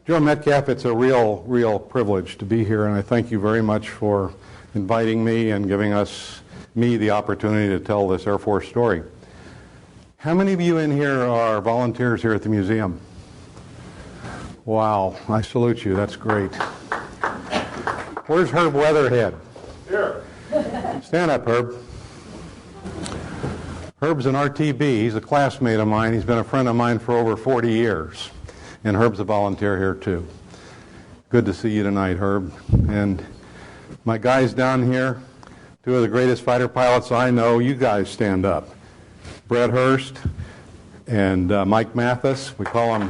Joe Metcalf, it's a real privilege to be here, and I thank you very much for inviting me and giving me the opportunity to tell this Air Force story. How many of you in here are volunteers here at the museum? Wow, I salute you. That's great. Where's Herb Weatherhead? Here. Stand up, Herb. Herb's an RTB. He's a classmate of mine. He's been a friend of mine for over 40 years. And Herb's a volunteer here, too. Good to see you tonight, Herb. And my guys down here, two of the greatest fighter pilots I know, you guys stand up. Brett Hurst and Mike Mathis. We call him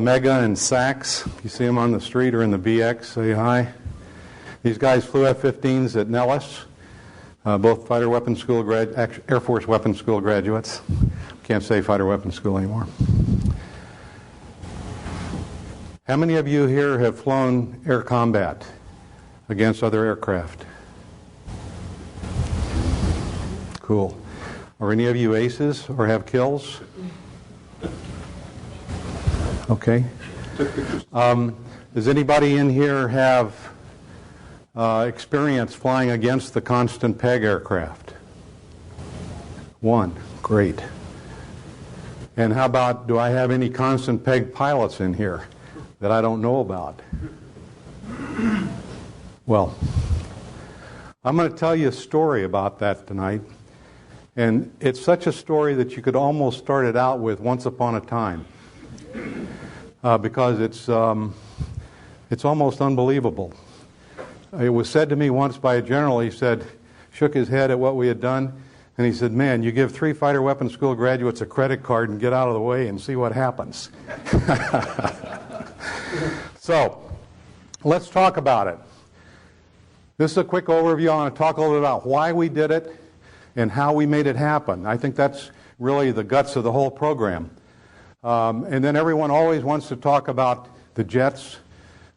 Mega and Sax. If you see them on the street or in the BX, say hi. These guys flew F-15s at Nellis, both Fighter Weapons School Air Force Weapons School graduates. Can't say Fighter Weapons School anymore. How many of you here have flown air combat against other aircraft? Cool. Are any of you aces or have kills? Okay. Does anybody in here have experience flying against the constant peg aircraft? One. Great. And how about, do I have any constant peg pilots in here that I don't know about? Well, I'm going to tell you a story about that tonight. And it's such a story that you could almost start it out with once upon a time. Because it's almost unbelievable. It was said to me once by a general, he said, shook his head at what we had done, and he said, man, you give 3 fighter weapons school graduates a credit card and get out of the way and see what happens. So, let's talk about it. This is a quick overview. I want to talk a little bit about why we did it and how we made it happen. I think that's really the guts of the whole program. And then everyone always wants to talk about the jets,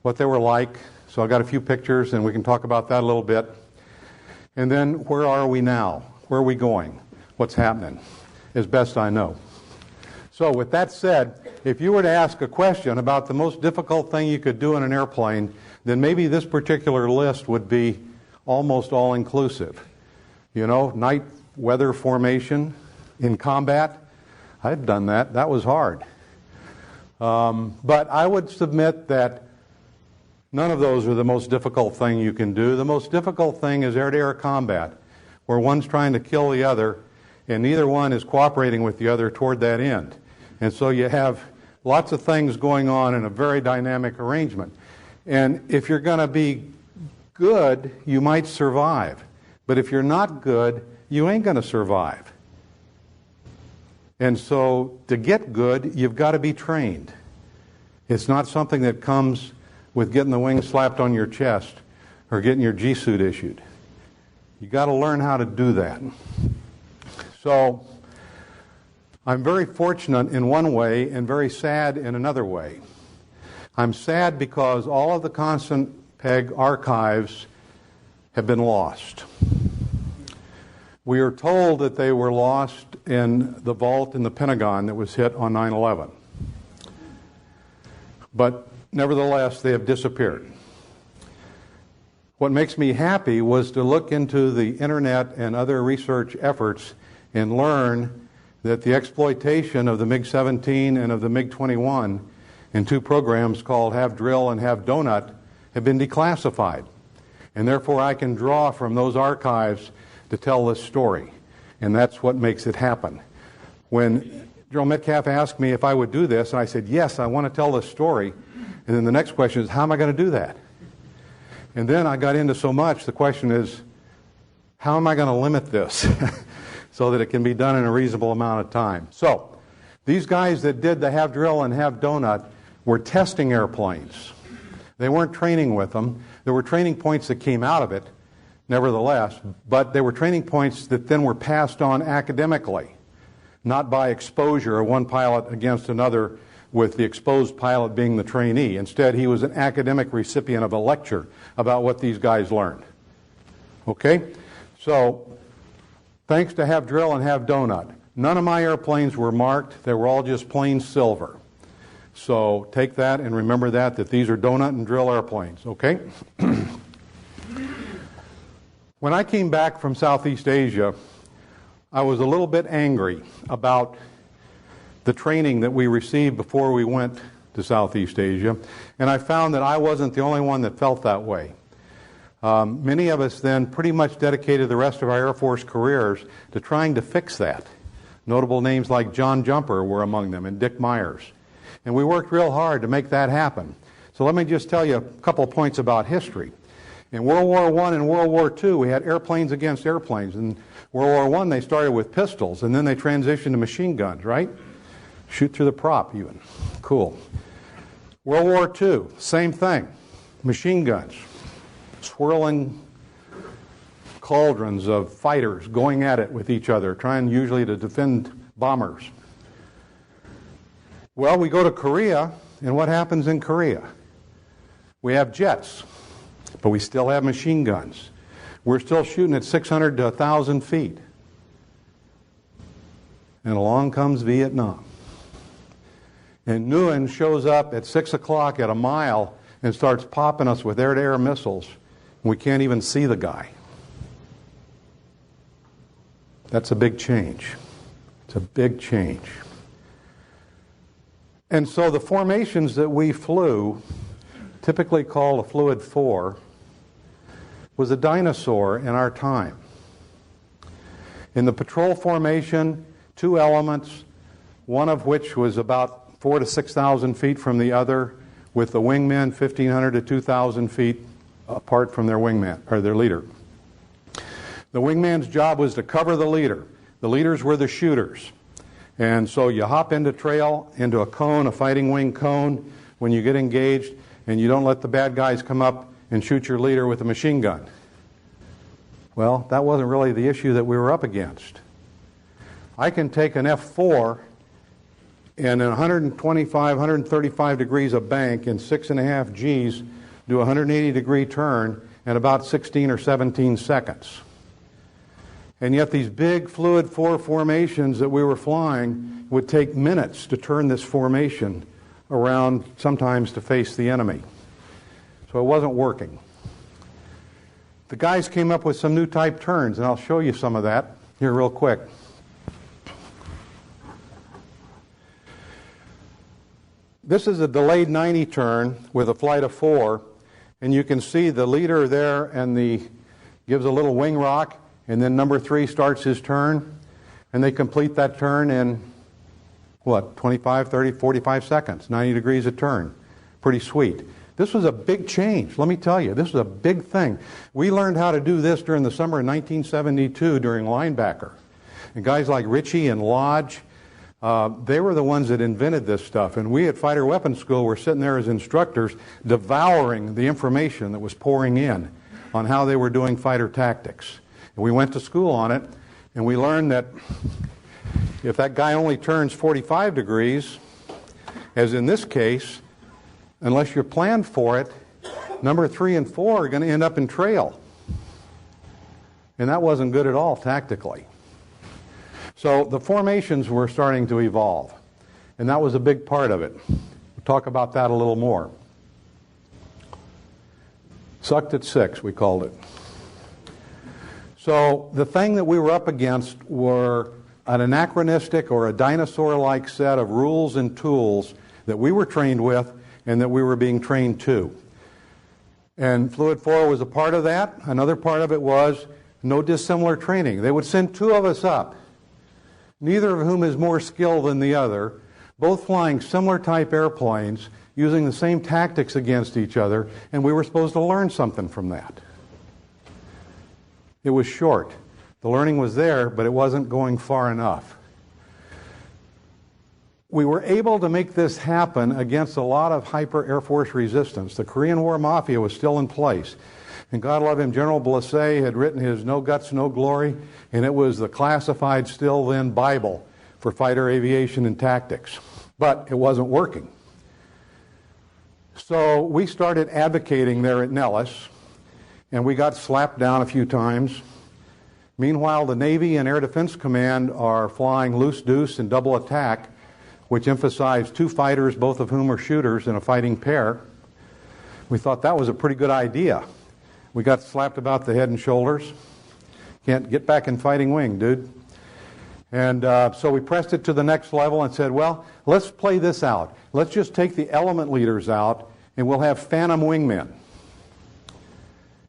what they were like. So I've got a few pictures, and we can talk about that a little bit. And then where are we now? Where are we going? What's happening? As best I know. So with that said, if you were to ask a question about the most difficult thing you could do in an airplane, then maybe this particular list would be almost all-inclusive. You know, night weather formation in combat. I've done that. That was hard. But I would submit that none of those are the most difficult thing you can do. The most difficult thing is air-to-air combat, where one's trying to kill the other, and neither one is cooperating with the other toward that end. And so you have lots of things going on in a very dynamic arrangement. And if you're going to be good, you might survive. But if you're not good, you ain't going to survive. And so to get good, you've got to be trained. It's not something that comes with getting the wings slapped on your chest or getting your G suit issued. You've got to learn how to do that. So I'm very fortunate in one way and very sad in another way. I'm sad because all of the constant peg archives have been lost. We are told that they were lost in the vault in the Pentagon that was hit on 9/11. But nevertheless, they have disappeared. What makes me happy was to look into the internet and other research efforts and learn that the exploitation of the MiG-17 and of the MiG-21 in 2 programs called Have Drill and Have Donut have been declassified. And therefore I can draw from those archives to tell this story. And that's what makes it happen. When General Metcalf asked me if I would do this, and I said, yes, I want to tell this story. And then the next question is, how am I going to do that? And then I got into so much, the question is, how am I going to limit this so that it can be done in a reasonable amount of time? So, these guys that did the Have Drill and Have Donut were testing airplanes. They weren't training with them. There were training points that came out of it, nevertheless, but they were training points that then were passed on academically, not by exposure of one pilot against another, with the exposed pilot being the trainee. Instead, he was an academic recipient of a lecture about what these guys learned. Okay? So, thanks to Have Drill and Have Donut, None of my airplanes were marked. They were all just plain silver. So take that and remember that these are donut and drill airplanes, okay? When I came back from Southeast Asia, I was a little bit angry about the training that we received before we went to Southeast Asia, and I found that I wasn't the only one that felt that way. Many of us then pretty much dedicated the rest of our Air Force careers to trying to fix that. Notable names like John Jumper were among them, and Dick Myers. And we worked real hard to make that happen. So let me just tell you a couple of points about history. In World War I and World War II, we had airplanes against airplanes. In World War I, they started with pistols, and then they transitioned to machine guns, right? Shoot through the prop, even. Cool. World War II, same thing. Machine guns. Swirling cauldrons of fighters going at it with each other, trying usually to defend bombers. Well, we go to Korea, and what happens in Korea? We have jets, but we still have machine guns. We're still shooting at 600 to 1,000 feet. And along comes Vietnam. And Nguyen shows up at 6 o'clock at a mile and starts popping us with air-to-air missiles. We can't even see the guy. That's a big change. It's a big change. And so the formations that we flew, typically called a Fluid 4, was a dinosaur in our time. In the patrol formation, 2 elements, one of which was about 4,000 to 6,000 feet from the other, with the wingmen 1,500 to 2,000 feet apart from their wingman or their leader. The wingman's job was to cover the leader. The leaders were the shooters. And so you hop into trail, into a cone, a fighting wing cone, when you get engaged, and you don't let the bad guys come up and shoot your leader with a machine gun. Well, that wasn't really the issue that we were up against. I can take an F4 and in 125, 135 degrees of bank in 6.5 Gs, do a 180-degree turn in about 16 or 17 seconds. And yet these big Fluid 4 formations that we were flying would take minutes to turn this formation around, sometimes to face the enemy. So it wasn't working. The guys came up with some new type turns, and I'll show you some of that here real quick. This is a delayed 90 turn with a flight of 4, and you can see the leader there and gives a little wing rock, and then number 3 starts his turn, and they complete that turn in, 25, 30, 45 seconds, 90 degrees a turn. Pretty sweet. This was a big change, let me tell you. This was a big thing. We learned how to do this during the summer of 1972 during linebacker. And guys like Ritchie and Lodge, they were the ones that invented this stuff. And we at Fighter Weapons School were sitting there as instructors devouring the information that was pouring in on how they were doing fighter tactics. And we went to school on it, and we learned that if that guy only turns 45 degrees, as in this case, unless you're planned for it, number 3 and 4 are going to end up in trail. And that wasn't good at all tactically. So the formations were starting to evolve, and that was a big part of it. We'll talk about that a little more. Sucked at 6, we called it. So the thing that we were up against were an anachronistic or a dinosaur-like set of rules and tools that we were trained with and that we were being trained to. And Fluid 4 was a part of that. Another part of it was no dissimilar training. They would send 2 of us up, neither of whom is more skilled than the other, both flying similar type airplanes, using the same tactics against each other, and we were supposed to learn something from that. It was short. The learning was there, but it wasn't going far enough. We were able to make this happen against a lot of hyper Air Force resistance. The Korean War Mafia was still in place. And God love him, General Blessé had written his No Guts, No Glory, and it was the classified still then Bible for fighter aviation and tactics. But it wasn't working. So we started advocating there at Nellis, and we got slapped down a few times. Meanwhile, the Navy and Air Defense Command are flying loose deuce and double attack, which emphasized 2 fighters, both of whom are shooters, in a fighting pair. We thought that was a pretty good idea. We got slapped about the head and shoulders. Can't get back in fighting wing, dude. And so we pressed it to the next level and said, well, let's play this out. Let's just take the element leaders out, and we'll have phantom wingmen.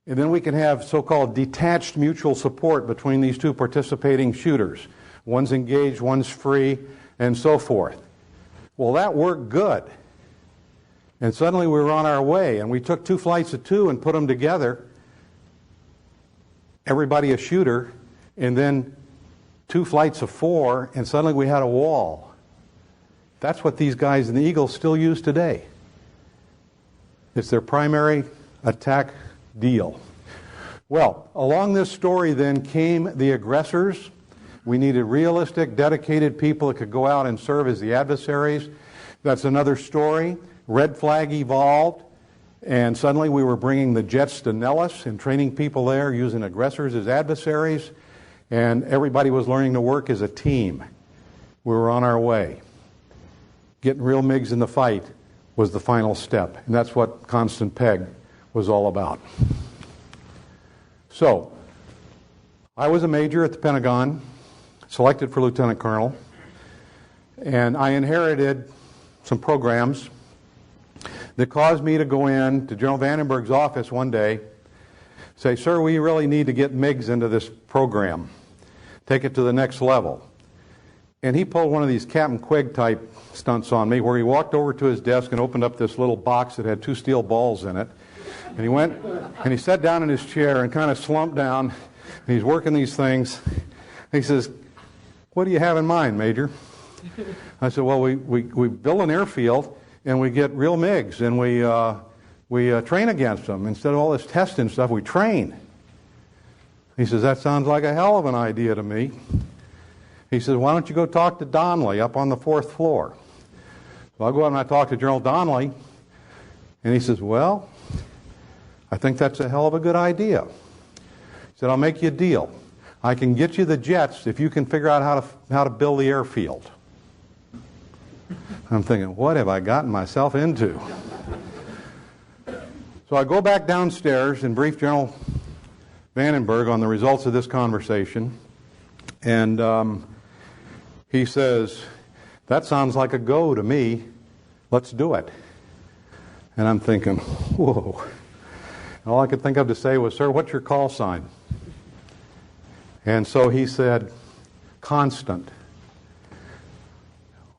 And then we can have so-called detached mutual support between these 2 participating shooters. One's engaged, one's free, and so forth. Well, that worked good. And suddenly we were on our way, and we took 2 flights of 2 and put them together, everybody a shooter, and then 2 flights of 4, and suddenly we had a wall. That's what these guys in the Eagle still use today. It's their primary attack deal. Well, along this story then came the aggressors. We needed realistic, dedicated people that could go out and serve as the adversaries. That's another story. Red Flag evolved, and suddenly we were bringing the jets to Nellis and training people there, using aggressors as adversaries, and everybody was learning to work as a team. We were on our way. Getting real MiGs in the fight was the final step, and that's what Constant Peg was all about. So, I was a major at the Pentagon, selected for lieutenant colonel, and I inherited some programs that caused me to go in to General Vandenberg's office one day, say, sir, we really need to get MiGs into this program, take it to the next level. And he pulled one of these Captain Quigg type stunts on me, where he walked over to his desk and opened up this little box that had 2 steel balls in it. And he went and he sat down in his chair and kind of slumped down, and he's working these things. He says, what do you have in mind, Major? I said, well, we build an airfield and we get real MiGs and we train against them. Instead of all this testing stuff, we train. He says, that sounds like a hell of an idea to me. He says, why don't you go talk to Donnelly up on the 4th floor? So I'll go out and I talk to General Donnelly, and he says, well, I think that's a hell of a good idea. He said, I'll make you a deal. I can get you the jets if you can figure out how to build the airfield. I'm thinking, what have I gotten myself into? So I go back downstairs and brief General Vandenberg on the results of this conversation, and he says, that sounds like a go to me. Let's do it. And I'm thinking, whoa. And all I could think of to say was, sir, what's your call sign? And so he said, Constant.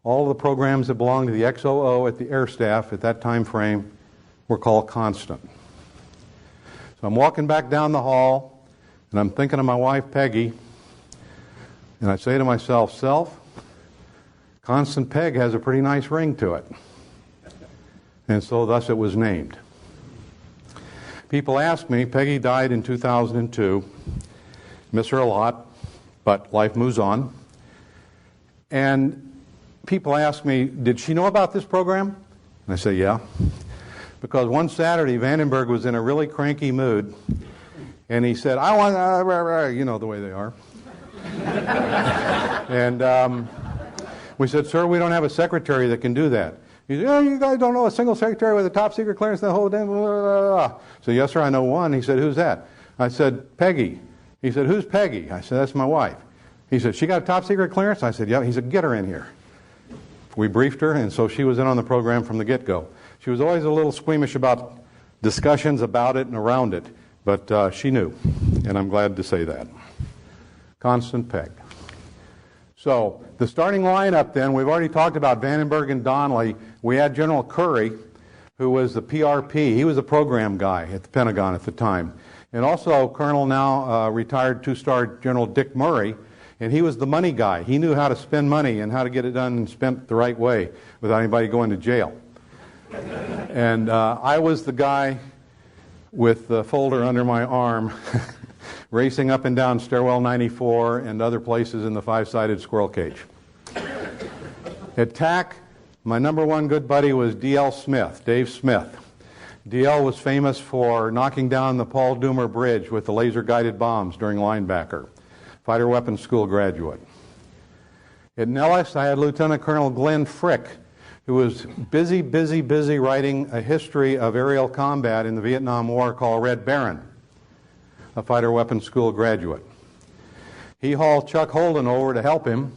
All the programs that belonged to the XOO at the Air Staff at that time frame were called Constant. So I'm walking back down the hall, and I'm thinking of my wife, Peggy, and I say to myself, Self, Constant Peg has a pretty nice ring to it. And so thus it was named. People ask me, Peggy died in 2002. Miss her a lot, but life moves on. And people ask me, did she know about this program? And I say, yeah. Because one Saturday, Vandenberg was in a really cranky mood, and he said, I want, you know the way they are. And we said, sir, we don't have a secretary that can do that. He said, oh, you guys don't know a single secretary with a top secret clearance in the whole damn, blah, blah, blah. So, yes, sir, I know one. He said, who's that? I said, Peggy. He said, who's Peggy? I said, that's my wife. He said, she got a top secret clearance? I said, yeah. He said, get her in here. We briefed her, and so she was in on the program from the get-go. She was always a little squeamish about discussions about it and around it, but she knew, and I'm glad to say that. Constant Peg. So the starting lineup then, we've already talked about Vandenberg and Donnelly. We had General Curry, who was the PRP. He was the program guy at the Pentagon at the time. And also Colonel now retired 2-star General Dick Murray, and he was the money guy. He knew how to spend money and how to get it done and spent the right way without anybody going to jail. And I was the guy with the folder under my arm racing up and down Stairwell 94 and other places in the 5-sided squirrel cage. At TAC, my number one good buddy was D.L. Smith, Dave Smith. D.L. was famous for knocking down the Paul Doomer Bridge with the laser-guided bombs during Linebacker. Fighter Weapons School graduate. At Nellis, I had Lieutenant Colonel Glenn Frick, who was busy writing a history of aerial combat in the Vietnam War called Red Baron, a Fighter Weapons School graduate. He hauled Chuck Holden over to help him,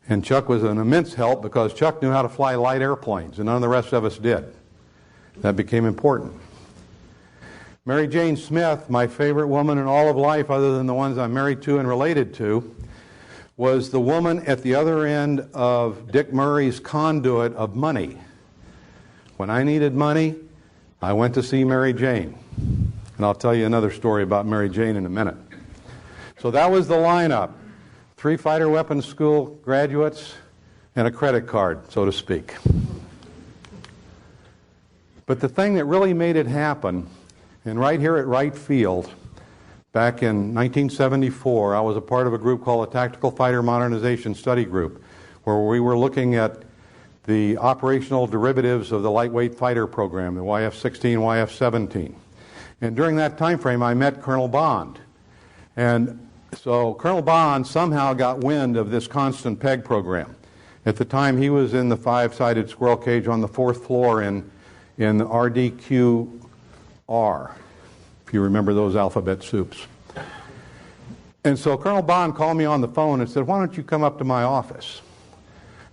and Chuck was an immense help because Chuck knew how to fly light airplanes, and none of the rest of us did. That became important. Mary Jane Smith, my favorite woman in all of life other than the ones I'm married to and related to, was the woman at the other end of Dick Murray's conduit of money. When I needed money, I went to see Mary Jane. And I'll tell you another story about Mary Jane in a minute. So that was the lineup. 3 Fighter Weapons School graduates and a credit card, so to speak. But the thing that really made it happen, and right here at Wright Field, back in 1974, I was a part of a group called the Tactical Fighter Modernization Study Group, where we were looking at the operational derivatives of the lightweight fighter program, the YF-16, YF-17. And during that time frame, I met Colonel Bond. And so Colonel Bond somehow got wind of this constant peg program. At the time, he was in the 5-sided squirrel cage on the 4th floor in RDQR, if you remember those alphabet soups. And so Colonel Bond called me on the phone and said, "Why don't you come up to my office?"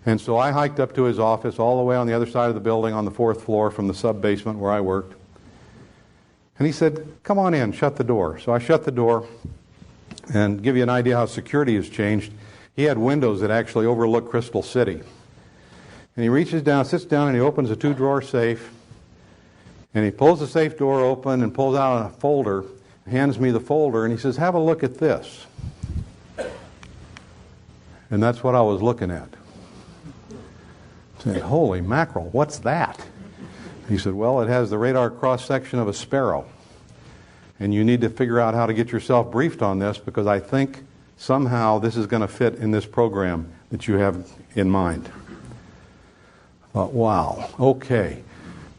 And so I hiked up to his office all the way on the other side of the building on the 4th floor from the sub-basement where I worked. And he said, "Come on in, shut the door." So I shut the door, and give you an idea how security has changed. He had windows that actually overlook Crystal City. And he reaches down, sits down, and he opens a 2-drawer safe. And he pulls the safe door open and pulls out a folder, hands me the folder, and he says, "Have a look at this." And that's what I was looking at. I said, "Holy mackerel, what's that?" He said, "Well, it has the radar cross-section of a sparrow. And you need to figure out how to get yourself briefed on this because I think somehow this is going to fit in this program that you have in mind." I thought, wow, okay.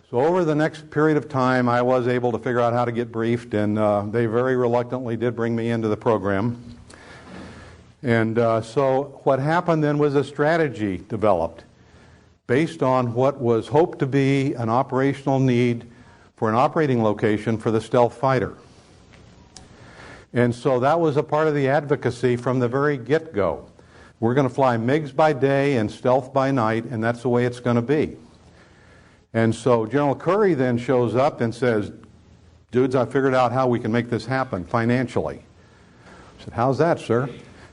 So over the next period of time, I was able to figure out how to get briefed, and they very reluctantly did bring me into the program. And so what happened then was a strategy developed based on what was hoped to be an operational need for an operating location for the stealth fighter. And so that was a part of the advocacy from the very get-go. We're going to fly MiGs by day and stealth by night, and that's the way it's going to be. And so General Curry then shows up and says, "Dudes, I figured out how we can make this happen financially." I said, "How's that, sir?"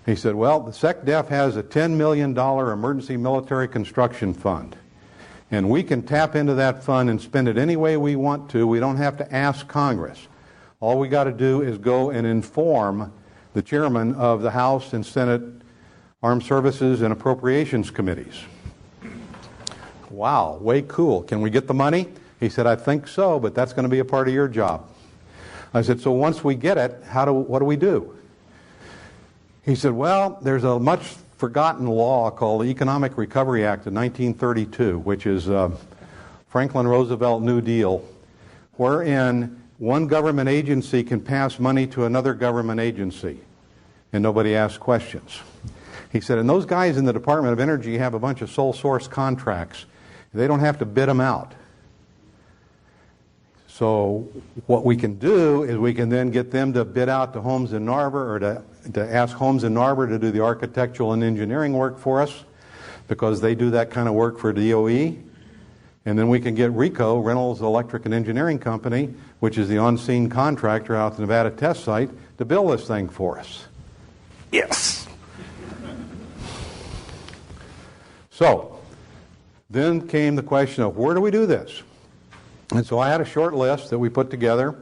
He said, "Well, the SecDef has a $10 million emergency military construction fund. And we can tap into that fund and spend it any way we want to. We don't have to ask Congress. All we got to do is go and inform the chairman of the House and Senate Armed Services and Appropriations Committees." Wow, way cool. Can we get the money? He said, "I think so, but that's going to be a part of your job." I said, "So once we get it, what do we do?" He said, "Well, there's a much forgotten law called the Economic Recovery Act of 1932, which is Franklin Roosevelt New Deal, wherein one government agency can pass money to another government agency, and nobody asks questions." He said, "And those guys in the Department of Energy have a bunch of sole source contracts. They don't have to bid them out. So what we can do is we can then get them to bid out to Holmes and Narber, or to ask Holmes and Narber to do the architectural and engineering work for us, because they do that kind of work for DOE. And then we can get RECO, Reynolds Electric and Engineering Company, which is the on-scene contractor out at the Nevada test site, to build this thing for us." Yes! So then came the question of, where do we do this? And so I had a short list that we put together.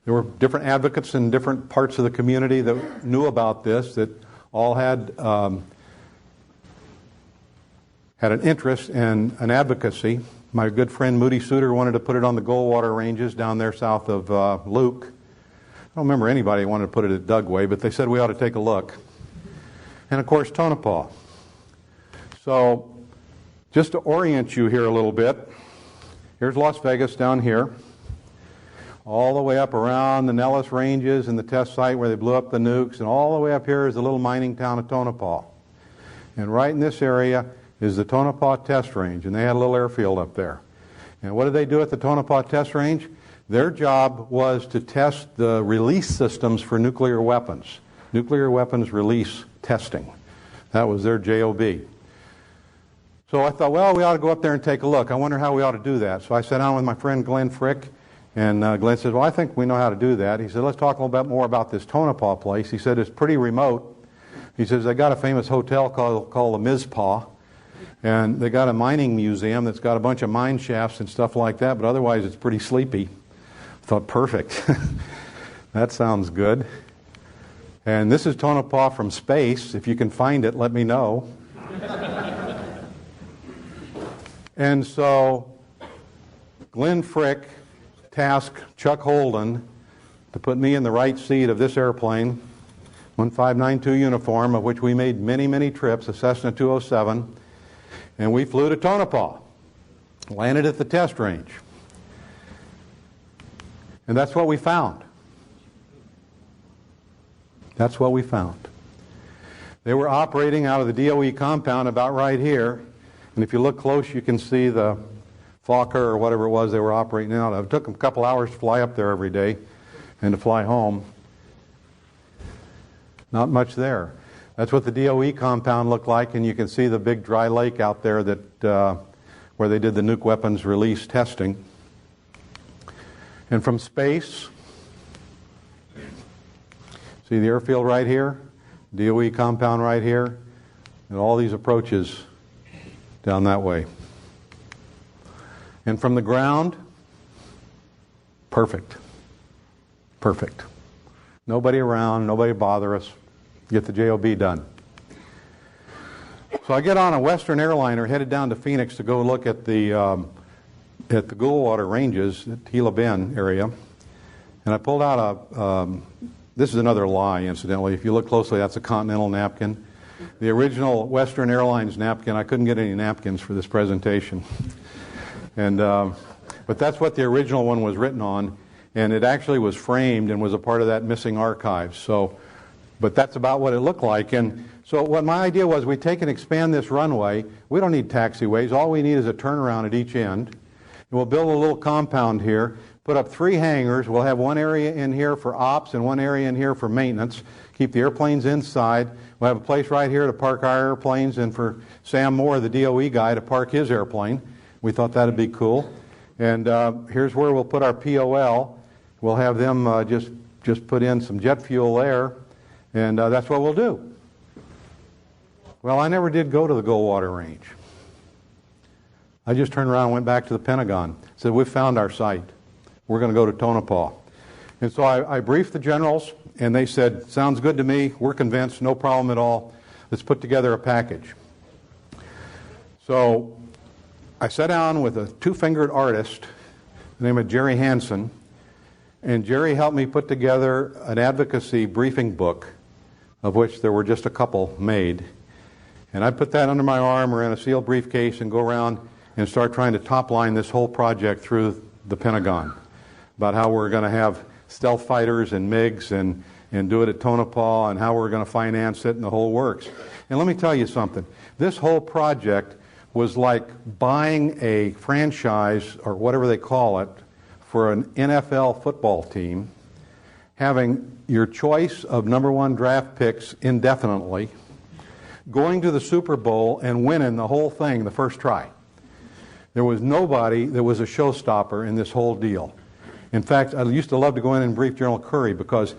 There were different advocates in different parts of the community that knew about this, that all had an interest in an advocacy. My good friend Moody Suter wanted to put it on the Goldwater Ranges down there south of Luke. I don't remember anybody wanted to put it at Dugway, but they said we ought to take a look. And of course, Tonopah. So just to orient you here a little bit, here's Las Vegas down here. all the way up around the Nellis Ranges and the test site where they blew up the nukes, and all the way up here is the little mining town of Tonopah. And right in this area is the Tonopah Test Range, and they had a little airfield up there. And what did they do at the Tonopah Test Range? Their job was to test the release systems for nuclear weapons. Nuclear weapons release testing. That was their JOB. So I thought, well, we ought to go up there and take a look. I wonder how we ought to do that. So I sat down with my friend Glenn Frick, and Glenn said, well, I think we know how to do that. He said, let's talk a little bit more about this Tonopah place. He said, it's pretty remote. He says, they got a famous hotel called the Mizpah, and they got a mining museum that's got a bunch of mine shafts and stuff like that, but otherwise it's pretty sleepy. I thought, perfect. That sounds good. And this is Tonopah from space. If you can find it, let me know. And so Glenn Frick tasked Chuck Holden to put me in the right seat of this airplane, 1592 uniform, of which we made many, many trips, a Cessna 207, and we flew to Tonopah, landed at the test range. And that's what we found. That's what we found. They were operating out of the DOE compound about right here, and if you look close you can see the Fokker or whatever it was they were operating out of. It took them a couple hours to fly up there every day and to fly home. Not much there. That's what the DOE compound looked like, and you can see the big dry lake out there that where they did the nuke weapons release testing. And from space, see the airfield right here, DOE compound right here, and all these approaches down that way. And from the ground, perfect. Perfect. Nobody around, nobody bother us. Get the JOB done. So I get on a Western airliner headed down to Phoenix to go look at the Goldwater Ranges at Gila Bend area. And I pulled out this is another lie, incidentally. If you look closely, that's a Continental napkin. The original Western Airlines napkin, I couldn't get any napkins for this presentation. And but that's what the original one was written on, and it actually was framed and was a part of that missing archive. So, but that's about what it looked like. And so what my idea was, we take and expand this runway. We don't need taxiways. All we need is a turnaround at each end. And we'll build a little compound here, put up 3 hangars. We'll have one area in here for ops and one area in here for maintenance. Keep the airplanes inside. We'll have a place right here to park our airplanes and for Sam Moore, the DOE guy, to park his airplane. We thought that would be cool. And here's where we'll put our POL. We'll have them just put in some jet fuel there, and that's what we'll do. Well, I never did go to the Goldwater Range. I just turned around and went back to the Pentagon. Said, we've found our site. We're going to go to Tonopah. And so I briefed the generals, and they said, sounds good to me. We're convinced. No problem at all. Let's put together a package. So I sat down with a 2-fingered artist named Jerry Hansen, and Jerry helped me put together an advocacy briefing book, of which there were just a couple made. And I put that under my arm or in a sealed briefcase and go around and start trying to top line this whole project through the Pentagon about how we're going to have stealth fighters and MiGs and do it at Tonopah and how we're going to finance it and the whole works. And let me tell you something. This whole project was like buying a franchise, or whatever they call it, for an NFL football team, having your choice of #1 draft picks indefinitely, going to the Super Bowl and winning the whole thing the first try. There was nobody that was a showstopper in this whole deal. In fact, I used to love to go in and brief General Curry, because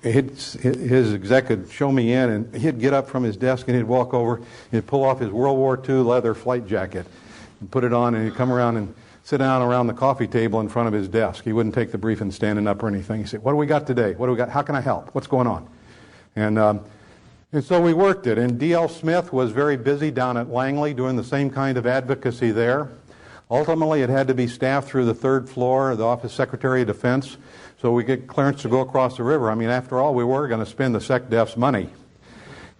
his exec would show me in, and he'd get up from his desk and he'd walk over, he'd pull off his World War II leather flight jacket and put it on, and he'd come around and sit down around the coffee table in front of his desk. He wouldn't take the briefing standing up or anything. He'd say, what do we got today? What do we got? How can I help? What's going on? And so we worked it. And D.L. Smith was very busy down at Langley doing the same kind of advocacy there. Ultimately, it had to be staffed through the 3rd floor of the Office of Secretary of Defense, so we get clearance to go across the river. I mean, after all, we were going to spend the SecDef's money.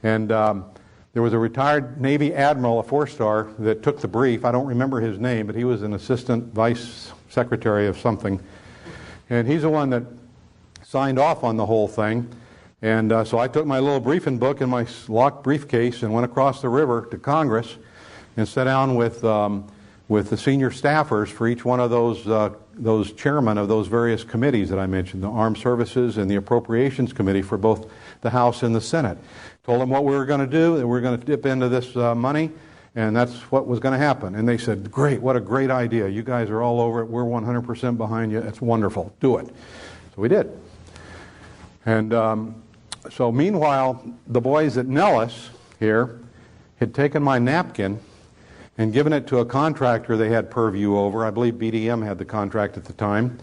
And there was a retired Navy admiral, a 4-star, that took the brief. I don't remember his name, but he was an assistant vice secretary of something. And he's the one that signed off on the whole thing. And so I took my little briefing book in my locked briefcase and went across the river to Congress and sat down with the senior staffers for each one of those chairmen of those various committees that I mentioned, the Armed Services and the Appropriations Committee for both the House and the Senate. Told them what we were going to do, that we were going to dip into this money, and that's what was going to happen. And they said, great, what a great idea. You guys are all over it. We're 100% behind you. It's wonderful. Do it. So we did. And so meanwhile, the boys at Nellis here had taken my napkin and given it to a contractor they had purview over. I believe BDM had the contract at the time.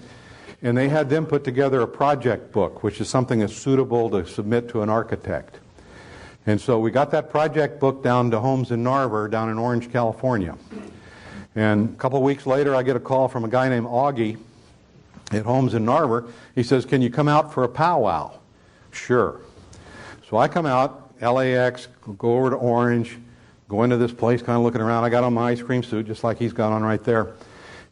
And they had them put together a project book, which is something that's suitable to submit to an architect. And so we got that project book down to Homes in Narver down in Orange, California. And a couple of weeks later, I get a call from a guy named Augie at Homes in Narver. He says, can you come out for a powwow? Sure. So I come out, LAX, go over to Orange, go into this place, kind of looking around. I got on my ice cream suit, just like he's got on right there.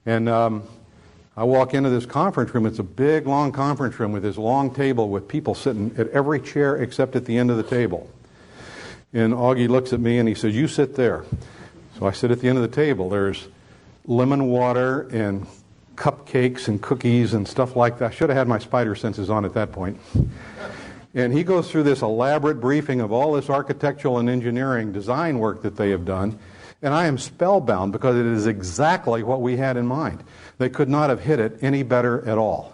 And I walk into this conference room. It's a big, long conference room with this long table with people sitting at every chair except at the end of the table. And Augie looks at me and he says, you sit there. So I sit at the end of the table. There's lemon water and cupcakes and cookies and stuff like that. I should have had my spider senses on at that point. And he goes through this elaborate briefing of all this architectural and engineering design work that they have done. And I am spellbound because it is exactly what we had in mind. They could not have hit it any better at all.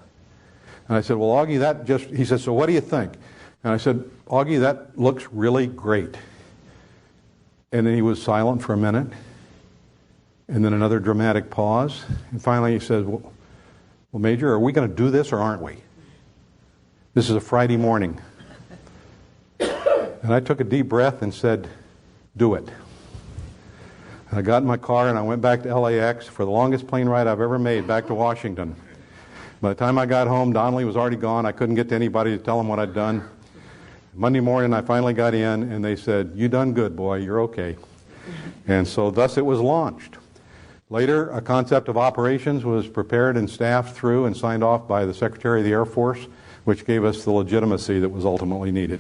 And I said, well, Augie, he said, so what do you think? And I said, Augie, that looks really great. And then he was silent for a minute. And then another dramatic pause. And finally he says, well, Major, are we going to do this or aren't we? This is a Friday morning. And I took a deep breath and said, do it. And I got in my car and I went back to LAX for the longest plane ride I've ever made back to Washington. By the time I got home, Donnelly was already gone. I couldn't get to anybody to tell him what I'd done. Monday morning, I finally got in, and they said, you done good, boy. You're okay. And so thus it was launched. Later, a concept of operations was prepared and staffed through and signed off by the Secretary of the Air Force, which gave us the legitimacy that was ultimately needed.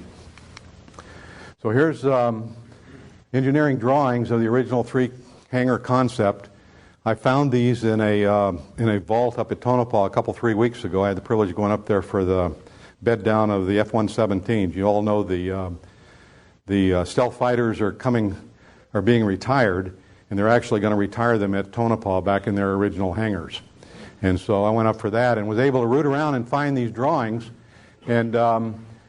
So here's engineering drawings of the original three-hangar concept. I found these in a vault up at Tonopah a 3 weeks ago. I had the privilege of going up there for the bed down of the F-117s. You all know the stealth fighters are being retired, and they're actually going to retire them at Tonopah back in their original hangars. And so I went up for that and was able to root around and find these drawings. And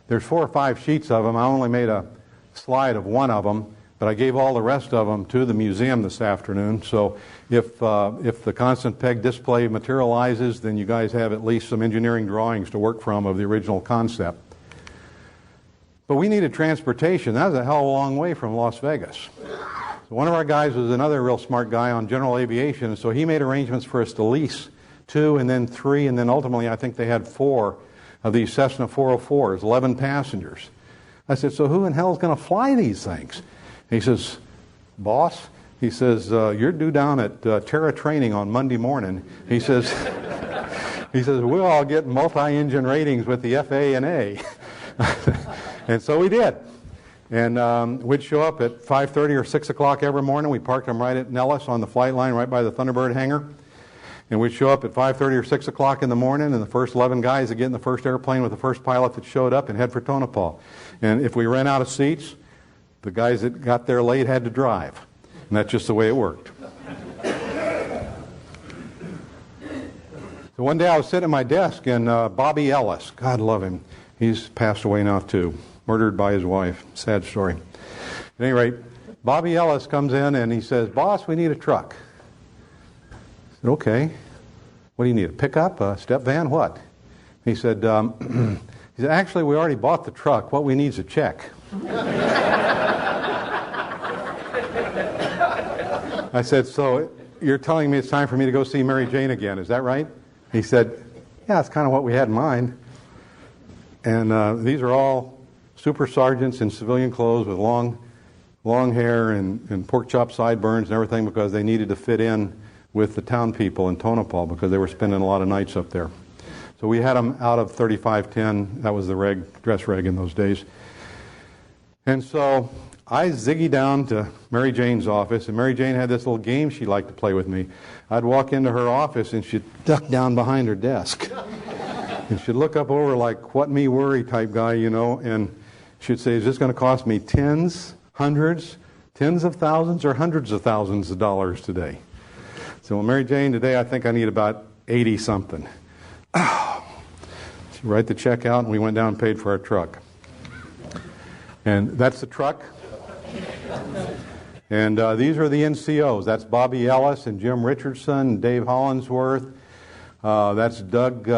there's 4 or 5 sheets of them. I only made a slide of one of them, but I gave all the rest of them to the museum this afternoon. So if the constant peg display materializes, then you guys have at least some engineering drawings to work from of the original concept. But we needed transportation. That was a hell of a long way from Las Vegas. So one of our guys was another real smart guy on general aviation, so he made arrangements for us to lease 2 and then 3, and then ultimately I think they had 4 of these Cessna 404s, 11 passengers. I said, so who in hell is going to fly these things? He says, boss, he says, you're due down at Terra Training on Monday morning. He says, we'll all get multi-engine ratings with the FA&A. And so we did. And we'd show up at 5:30 or 6 o'clock every morning. We parked them right at Nellis on the flight line right by the Thunderbird hangar. And we'd show up at 5:30 or 6 o'clock in the morning, and the first 11 guys would get in the first airplane with the first pilot that showed up and head for Tonopah. And if we ran out of seats, the guys that got there late had to drive. And that's just the way it worked. So one day I was sitting at my desk, and Bobby Ellis, God love him, he's passed away now too, murdered by his wife. Sad story. At any rate, Bobby Ellis comes in and he says, boss, we need a truck. I said, okay. What do you need, a pickup, a step van, what? He said, actually, we already bought the truck. What we need is a check. I said, so you're telling me it's time for me to go see Mary Jane again, is that right? He said, yeah, that's kind of what we had in mind. And these are all super sergeants in civilian clothes with long hair and pork chop sideburns and everything because they needed to fit in with the town people in Tonopah because they were spending a lot of nights up there. So we had them out of 3510. That was the dress reg in those days. And so I ziggy down to Mary Jane's office, and Mary Jane had this little game she liked to play with me. I'd walk into her office, and she'd duck down behind her desk. And she'd look up over like, what me worry type guy, you know, and she'd say, is this going to cost me tens, hundreds, tens of thousands, or hundreds of thousands of dollars today? So, well, Mary Jane, today I think I need about 80-something. She write the check out, and we went down and paid for our truck. And that's the truck. And these are the NCOs. That's Bobby Ellis and Jim Richardson, Dave Hollinsworth. That's Doug,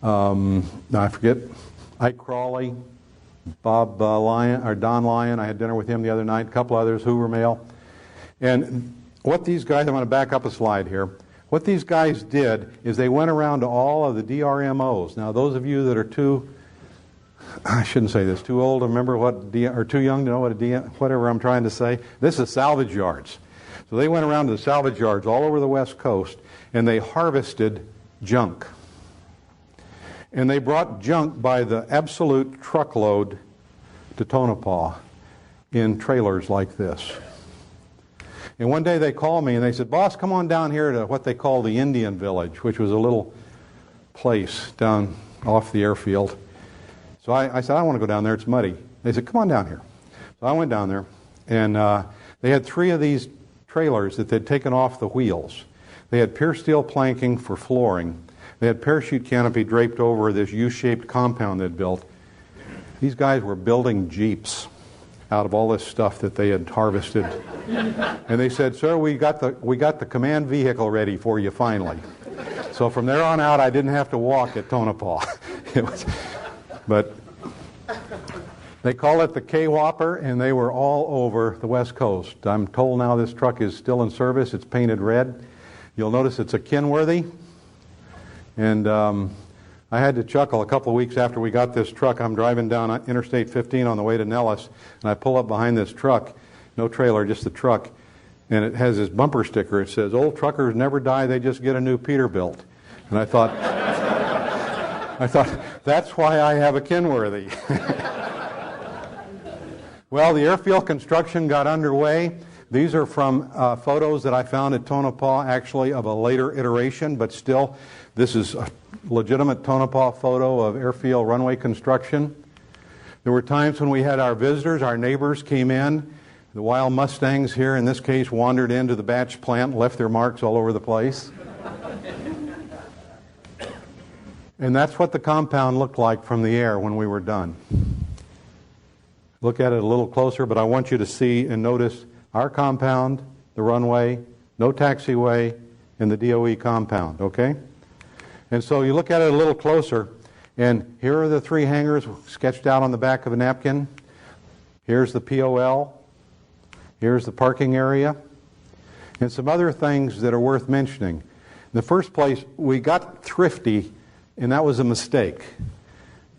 I forget, Ike Crawley, Bob Lyon, or Don Lyon. I had dinner with him the other night, a couple others, Hoover Mail. And what these guys, I'm going to back up a slide here. What these guys did is they went around to all of the DRMOs. Now, those of you that are too old to remember or too young to know whatever I'm trying to say. This is salvage yards. So they went around to the salvage yards all over the West Coast, and they harvested junk. And they brought junk by the absolute truckload to Tonopah in trailers like this. And one day they called me and they said, boss, come on down here to what they call the Indian Village, which was a little place down off the airfield. So I said, I don't want to go down there, it's muddy. They said, come on down here. So I went down there, and they had 3 of these trailers that they'd taken off the wheels. They had pierced steel planking for flooring. They had parachute canopy draped over this U-shaped compound they'd built. These guys were building Jeeps out of all this stuff that they had harvested. And they said, sir, we got the command vehicle ready for you finally. So from there on out, I didn't have to walk at Tonopah. But they call it the K-Whopper, and they were all over the West Coast. I'm told now this truck is still in service. It's painted red. You'll notice it's a Kenworthy. And I had to chuckle. A couple of weeks after we got this truck, I'm driving down Interstate 15 on the way to Nellis, and I pull up behind this truck, no trailer, just the truck, and it has this bumper sticker. It says, old truckers never die, they just get a new Peterbilt. And I thought, that's why I have a Kenworthy. Well, the airfield construction got underway. These are from photos that I found at Tonopah, actually of a later iteration, but still, this is a legitimate Tonopah photo of airfield runway construction. There were times when we had our visitors, our neighbors came in. The wild Mustangs here, in this case, wandered into the batch plant, left their marks all over the place. And that's what the compound looked like from the air when we were done. Look at it a little closer, but I want you to see and notice our compound, the runway, no taxiway, and the DOE compound, okay? And so you look at it a little closer, and here are the 3 hangars sketched out on the back of a napkin. Here's the POL. Here's the parking area. And some other things that are worth mentioning. In the first place, we got thrifty, and that was a mistake.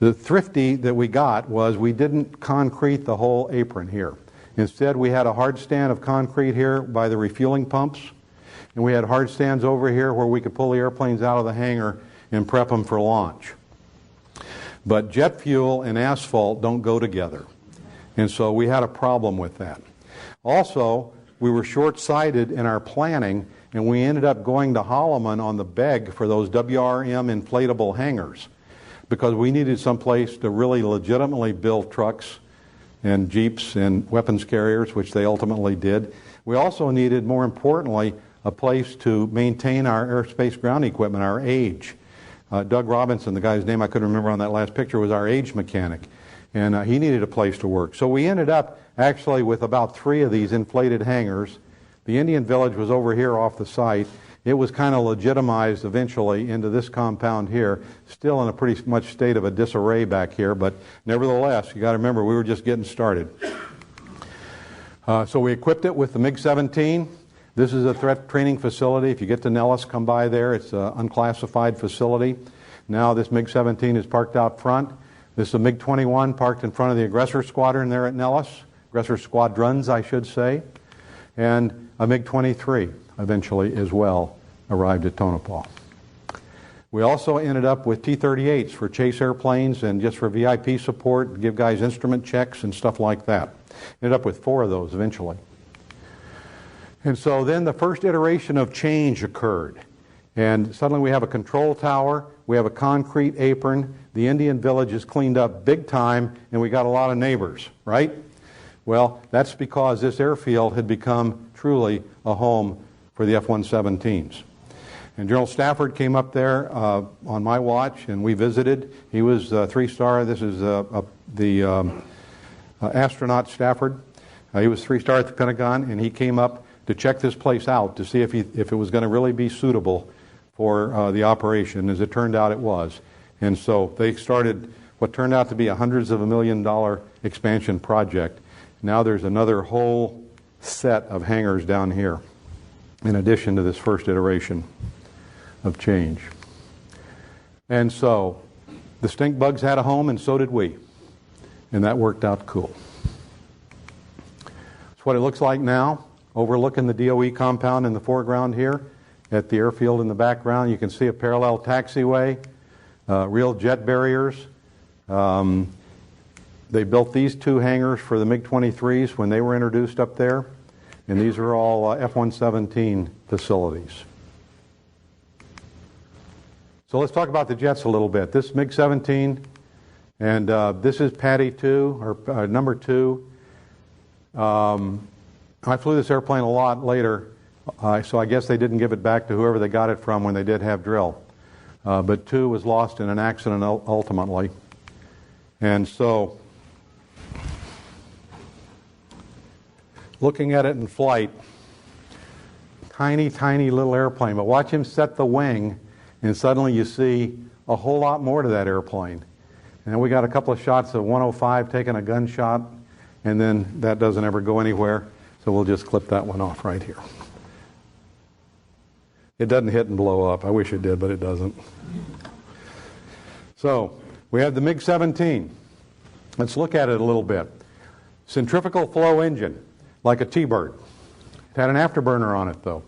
The thrifty that we got was we didn't concrete the whole apron here. Instead, we had a hard stand of concrete here by the refueling pumps, and we had hard stands over here where we could pull the airplanes out of the hangar and prep them for launch. But jet fuel and asphalt don't go together, and so we had a problem with that. Also, we were short-sighted in our planning, and we ended up going to Holloman on the beg for those WRM inflatable hangars because we needed some place to really legitimately build trucks and Jeeps and weapons carriers, which they ultimately did. We also needed, more importantly, a place to maintain our airspace ground equipment, our age. Doug Robinson, the guy's name I couldn't remember on that last picture, was our age mechanic. And he needed a place to work. So we ended up actually with about 3 of these inflated hangars. The Indian Village was over here off the site. It was kind of legitimized eventually into this compound here, still in a pretty much state of a disarray back here, but nevertheless, you got to remember, we were just getting started. So we equipped it with the MiG-17. This is a threat training facility. If you get to Nellis, come by there. It's an unclassified facility. Now this MiG-17 is parked out front. This is a MiG-21 parked in front of the aggressor squadron there at Nellis. Aggressor squadrons, I should say. And a MiG-23 eventually as well arrived at Tonopah. We also ended up with T-38s for chase airplanes and just for VIP support, give guys instrument checks and stuff like that. Ended up with 4 of those eventually. And so then the first iteration of change occurred. And suddenly we have a control tower, we have a concrete apron, the Indian village is cleaned up big time, and we got a lot of neighbors, right? Well, that's because this airfield had become truly a home for the F-117s. And General Stafford came up there on my watch, and we visited. He was 3-star. This is the astronaut Stafford. He was 3-star at the Pentagon, and he came up to check this place out to see if it was going to really be suitable for the operation. As it turned out, it was. And so they started what turned out to be a hundreds of $1 million expansion project. Now there's another whole set of hangars down here in addition to this first iteration of change. And so the stink bugs had a home, and so did we. And that worked out cool. That's what it looks like now, overlooking the DOE compound in the foreground here. At the airfield in the background, you can see a parallel taxiway, real jet barriers. They built these 2 hangars for the MiG-23s when they were introduced up there. And these are all F-117 facilities. So let's talk about the jets a little bit. This MiG-17, and this is Patty 2, or number 2. I flew this airplane a lot later, so I guess they didn't give it back to whoever they got it from when they did have drill. But 2 was lost in an accident ultimately. And so, looking at it in flight, tiny, tiny little airplane. But watch him set the wing, and suddenly you see a whole lot more to that airplane. And then we got a couple of shots of 105 taking a gunshot, and then that doesn't ever go anywhere. So we'll just clip that one off right here. It doesn't hit and blow up. I wish it did, but it doesn't. So we have the MiG-17. Let's look at it a little bit. Centrifugal flow engine, like a T-bird. It had an afterburner on it, though.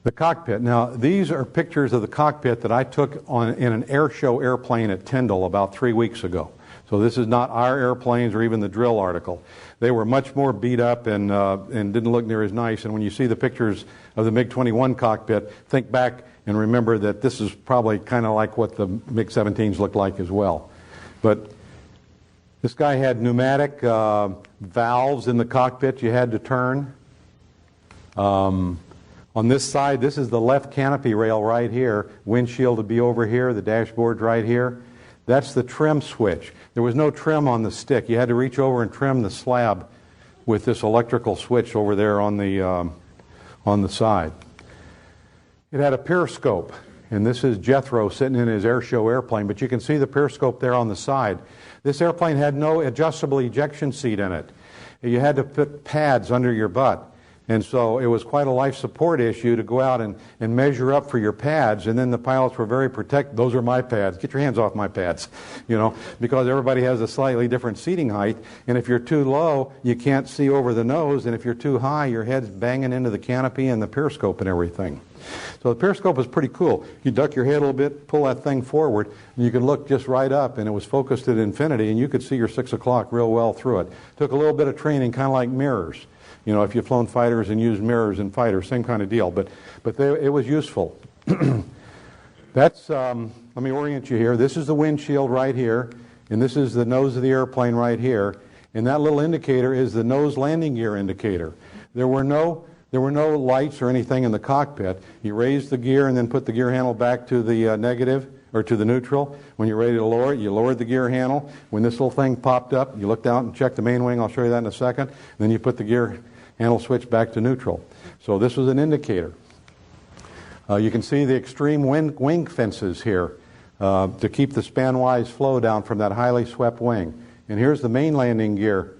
The cockpit. Now, these are pictures of the cockpit that I took in an air show airplane at Tyndall about 3 weeks ago. So this is not our airplanes or even the drill article. They were much more beat up and didn't look near as nice. And when you see the pictures of the MiG-21 cockpit, think back and remember that this is probably kind of like what the MiG-17s looked like as well. But this guy had pneumatic valves in the cockpit you had to turn. On this side, this is the left canopy rail right here. Windshield would be over here, the dashboard's right here. That's the trim switch. There was no trim on the stick. You had to reach over and trim the slab with this electrical switch over there on the side. It had a periscope, and this is Jethro sitting in his air show airplane, but you can see the periscope there on the side. This airplane had no adjustable ejection seat in it. You had to put pads under your butt. And so it was quite a life support issue to go out and measure up for your pads, and then the pilots were very protective. Those are my pads. Get your hands off my pads, because everybody has a slightly different seating height, and if you're too low, you can't see over the nose, and if you're too high, your head's banging into the canopy and the periscope and everything. So the periscope was pretty cool. You duck your head a little bit, pull that thing forward, and you could look just right up, and it was focused at infinity, and you could see your 6 o'clock real well through it. Took a little bit of training, kind of like mirrors. If you've flown fighters and used mirrors in fighters, same kind of deal. But it was useful. That's, let me orient you here. This is the windshield right here, and this is the nose of the airplane right here. And that little indicator is the nose landing gear indicator. There were no lights or anything in the cockpit. You raised the gear and then put the gear handle back to the negative or to the neutral. When you're ready to lower it, you lowered the gear handle. When this little thing popped up, you looked out and checked the main wing. I'll show you that in a second. Then you put the gear handle switch back to neutral. So this was an indicator. You can see the extreme wing fences here to keep the span-wise flow down from that highly swept wing. And here's the main landing gear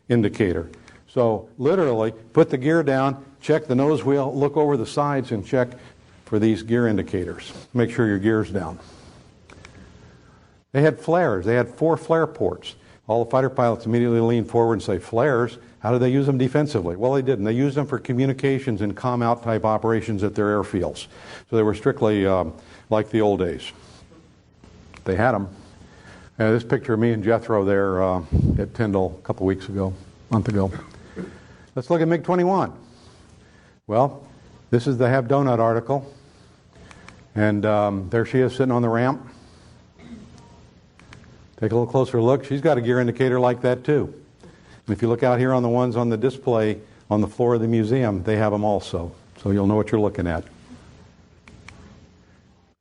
indicator. So literally, put the gear down, check the nose wheel, look over the sides, and check for these gear indicators. Make sure your gear's down. They had flares. They had 4 flare ports. All the fighter pilots immediately leaned forward and say, flares? How did they use them defensively? Well, they didn't. They used them for communications and calm-out type operations at their airfields. So they were strictly like the old days. They had them. This picture of me and Jethro there at Tyndall a couple weeks ago, a month ago. Let's look at MiG-21. Well, this is the Have Donut article. And there she is sitting on the ramp. Take a little closer look. She's got a gear indicator like that too. And if you look out here on the ones on the display on the floor of the museum, they have them also. So you'll know what you're looking at.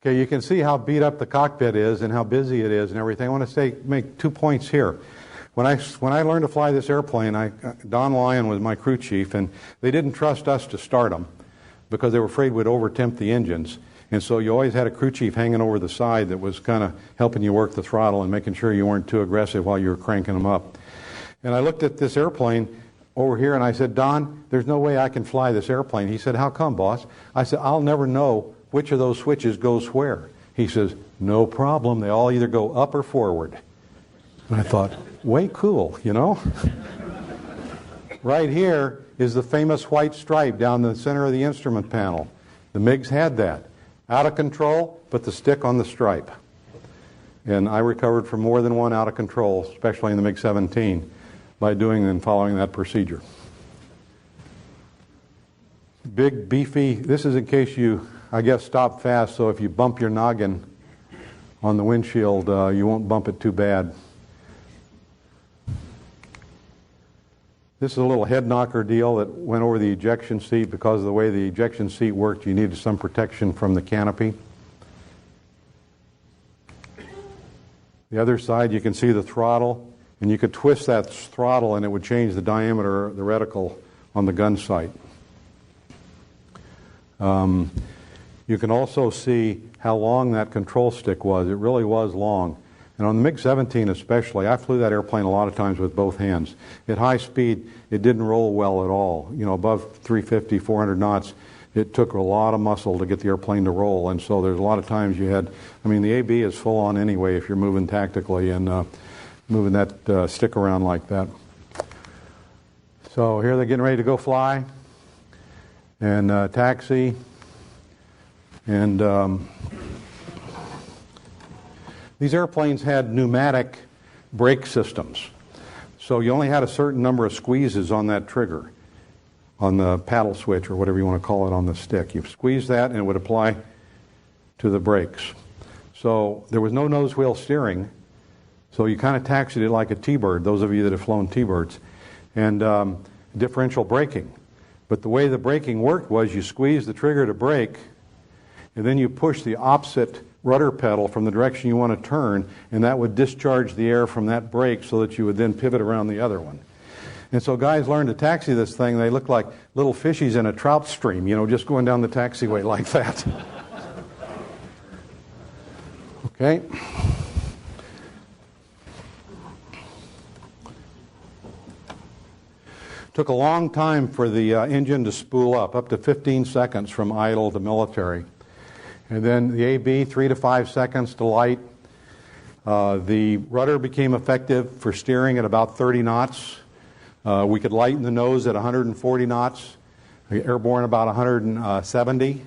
Okay, you can see how beat up the cockpit is and how busy it is and everything. I want to make 2 points here. When I learned to fly this airplane, Don Lyon was my crew chief, and they didn't trust us to start them because they were afraid we'd overtemp the engines. And so you always had a crew chief hanging over the side that was kind of helping you work the throttle and making sure you weren't too aggressive while you were cranking them up. And I looked at this airplane over here and I said, Don, there's no way I can fly this airplane. He said, how come, boss? I said, I'll never know which of those switches goes where. He says, no problem. They all either go up or forward. And I thought, way cool, you know? Right here is the famous white stripe down the center of the instrument panel. The MiGs had that. Out of control, put the stick on the stripe. And I recovered from more than one out of control, especially in the MiG-17, by doing and following that procedure. Big, beefy, this is in case you, I guess, stop fast, so if you bump your noggin on the windshield, you won't bump it too bad. This is a little head knocker deal that went over the ejection seat. Because of the way the ejection seat worked, you needed some protection from the canopy. The other side, you can see the throttle, and you could twist that throttle and it would change the diameter of the reticle on the gun sight. You can also see how long that control stick was. It really was long. And on the MiG-17 especially, I flew that airplane a lot of times with both hands. At high speed, it didn't roll well at all. You know, above 350, 400 knots, it took a lot of muscle to get the airplane to roll. And so there's a lot of times you had, I mean, the AB is full on anyway if you're moving tactically and moving that stick around like that. So here they're getting ready to go fly and taxi. And these airplanes had pneumatic brake systems. So you only had a certain number of squeezes on that trigger, on the paddle switch or whatever you want to call it on the stick. You squeeze that and it would apply to the brakes. So there was no nose wheel steering. So you kind of taxied it like a T-bird, those of you that have flown T-birds, and differential braking. But the way the braking worked was you squeeze the trigger to brake, and then you push the opposite rudder pedal from the direction you want to turn, and that would discharge the air from that brake so that you would then pivot around the other one. And so guys learned to taxi this thing. They look like little fishies in a trout stream, you know, just going down the taxiway like that. Okay. Took a long time for the engine to spool up to 15 seconds from idle to military. And then the AB, 3 to 5 seconds to light. The rudder became effective for steering at about 30 knots. We could lighten the nose at 140 knots, airborne about 170,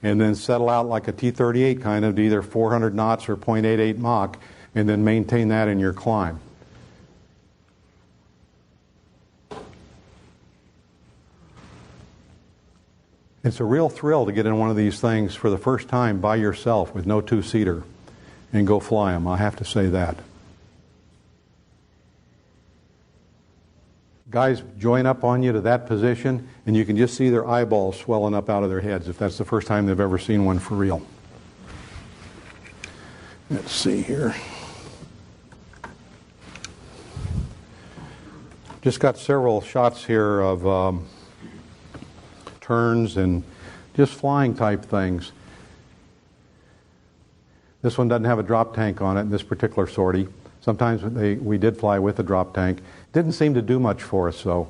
and then settle out like a T-38 kind of to either 400 knots or 0.88 Mach, and then maintain that in your climb. It's a real thrill to get in one of these things for the first time by yourself with no two-seater and go fly them. I have to say that. Guys join up on you to that position, and you can just see their eyeballs swelling up out of their heads if that's the first time they've ever seen one for real. Let's see here. Just got several shots here of turns and just flying type things. This one doesn't have a drop tank on it in this particular sortie. Sometimes we did fly with a drop tank. Didn't seem to do much for us though.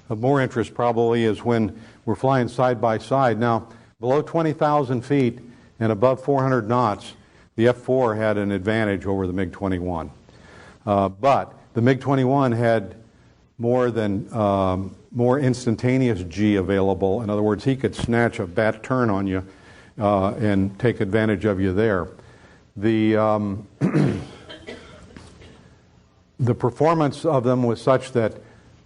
Of more interest probably is when we're flying side by side. Now, below 20,000 feet, and above 400 knots, the F-4 had an advantage over the MiG-21. But the MiG-21 had more instantaneous G available. In other words, he could snatch a bat turn on you and take advantage of you there. The the performance of them was such that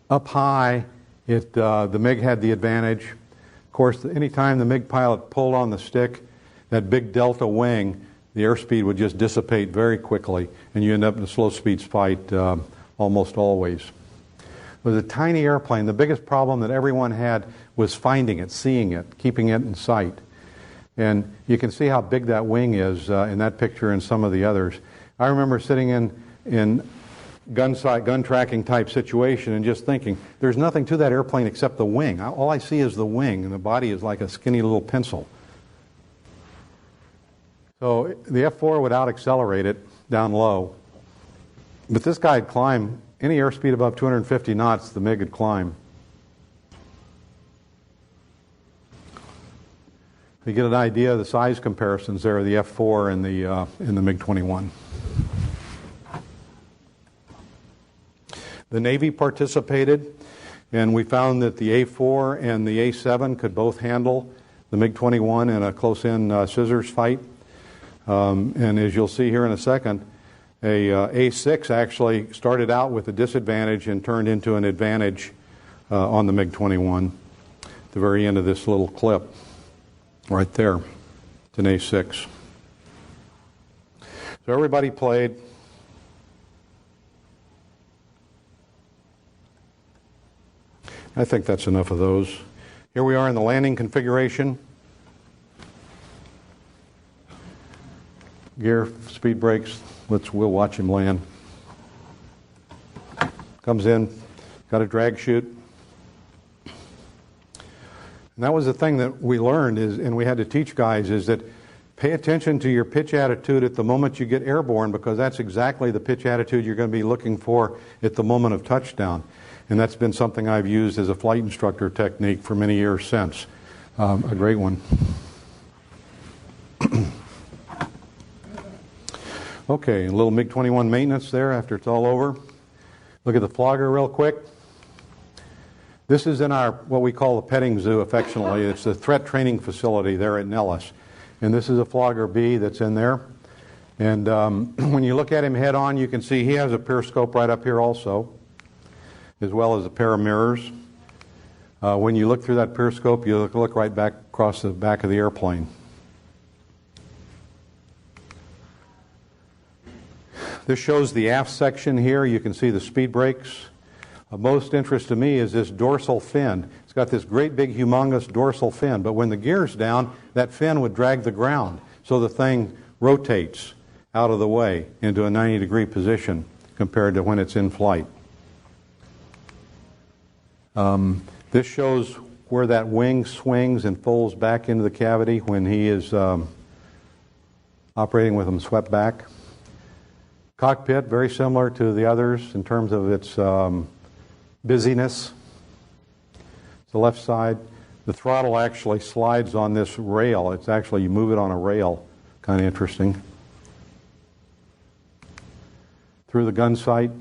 up high, the MiG had the advantage. Of course, anytime the MiG pilot pulled on the stick, that big delta wing, the airspeed would just dissipate very quickly, and you end up in a slow speed fight almost always. It was a tiny airplane. The biggest problem that everyone had was finding it, seeing it, keeping it in sight. And you can see how big that wing is in that picture and some of the others. I remember sitting in gun tracking type situation and just thinking, there's nothing to that airplane except the wing. All I see is the wing, and the body is like a skinny little pencil. So the F-4 would out-accelerate it down low. But this guy had climbed any airspeed above 250 knots, the MiG had climbed. You get an idea of the size comparisons there of the F-4 and the MiG-21. The Navy participated, and we found that the A-4 and the A-7 could both handle the MiG-21 in a close-in scissors fight. And as you'll see here in a second, a A-6 actually started out with a disadvantage and turned into an advantage on the MiG-21 at the very end of this little clip right there. It's an A-6. So everybody played. I think that's enough of those. Here we are in the landing configuration. Gear, speed brakes. We'll watch him land. Comes in, got a drag chute. And that was the thing that we learned and we had to teach guys is that pay attention to your pitch attitude at the moment you get airborne, because that's exactly the pitch attitude you're going to be looking for at the moment of touchdown. And that's been something I've used as a flight instructor technique for many years since. A great one. Okay, a little MiG-21 maintenance there after it's all over. Look at the flogger real quick. This is in our, what we call the petting zoo affectionately. It's the threat training facility there at Nellis. And this is a flogger B that's in there. And when you look at him head on, you can see he has a periscope right up here also, as well as a pair of mirrors. When you look through that periscope, you look right back across the back of the airplane. This shows the aft section here. You can see the speed brakes. Of most interest to me is this dorsal fin. It's got this great big humongous dorsal fin, but when the gear's down, that fin would drag the ground. So the thing rotates out of the way into a 90-degree position compared to when it's in flight. This shows where that wing swings and folds back into the cavity when he is operating with them swept back. Cockpit, very similar to the others in terms of its busyness. It's the left side. The throttle actually slides on this rail. It's actually, you move it on a rail. Kind of interesting. Through the gun sight.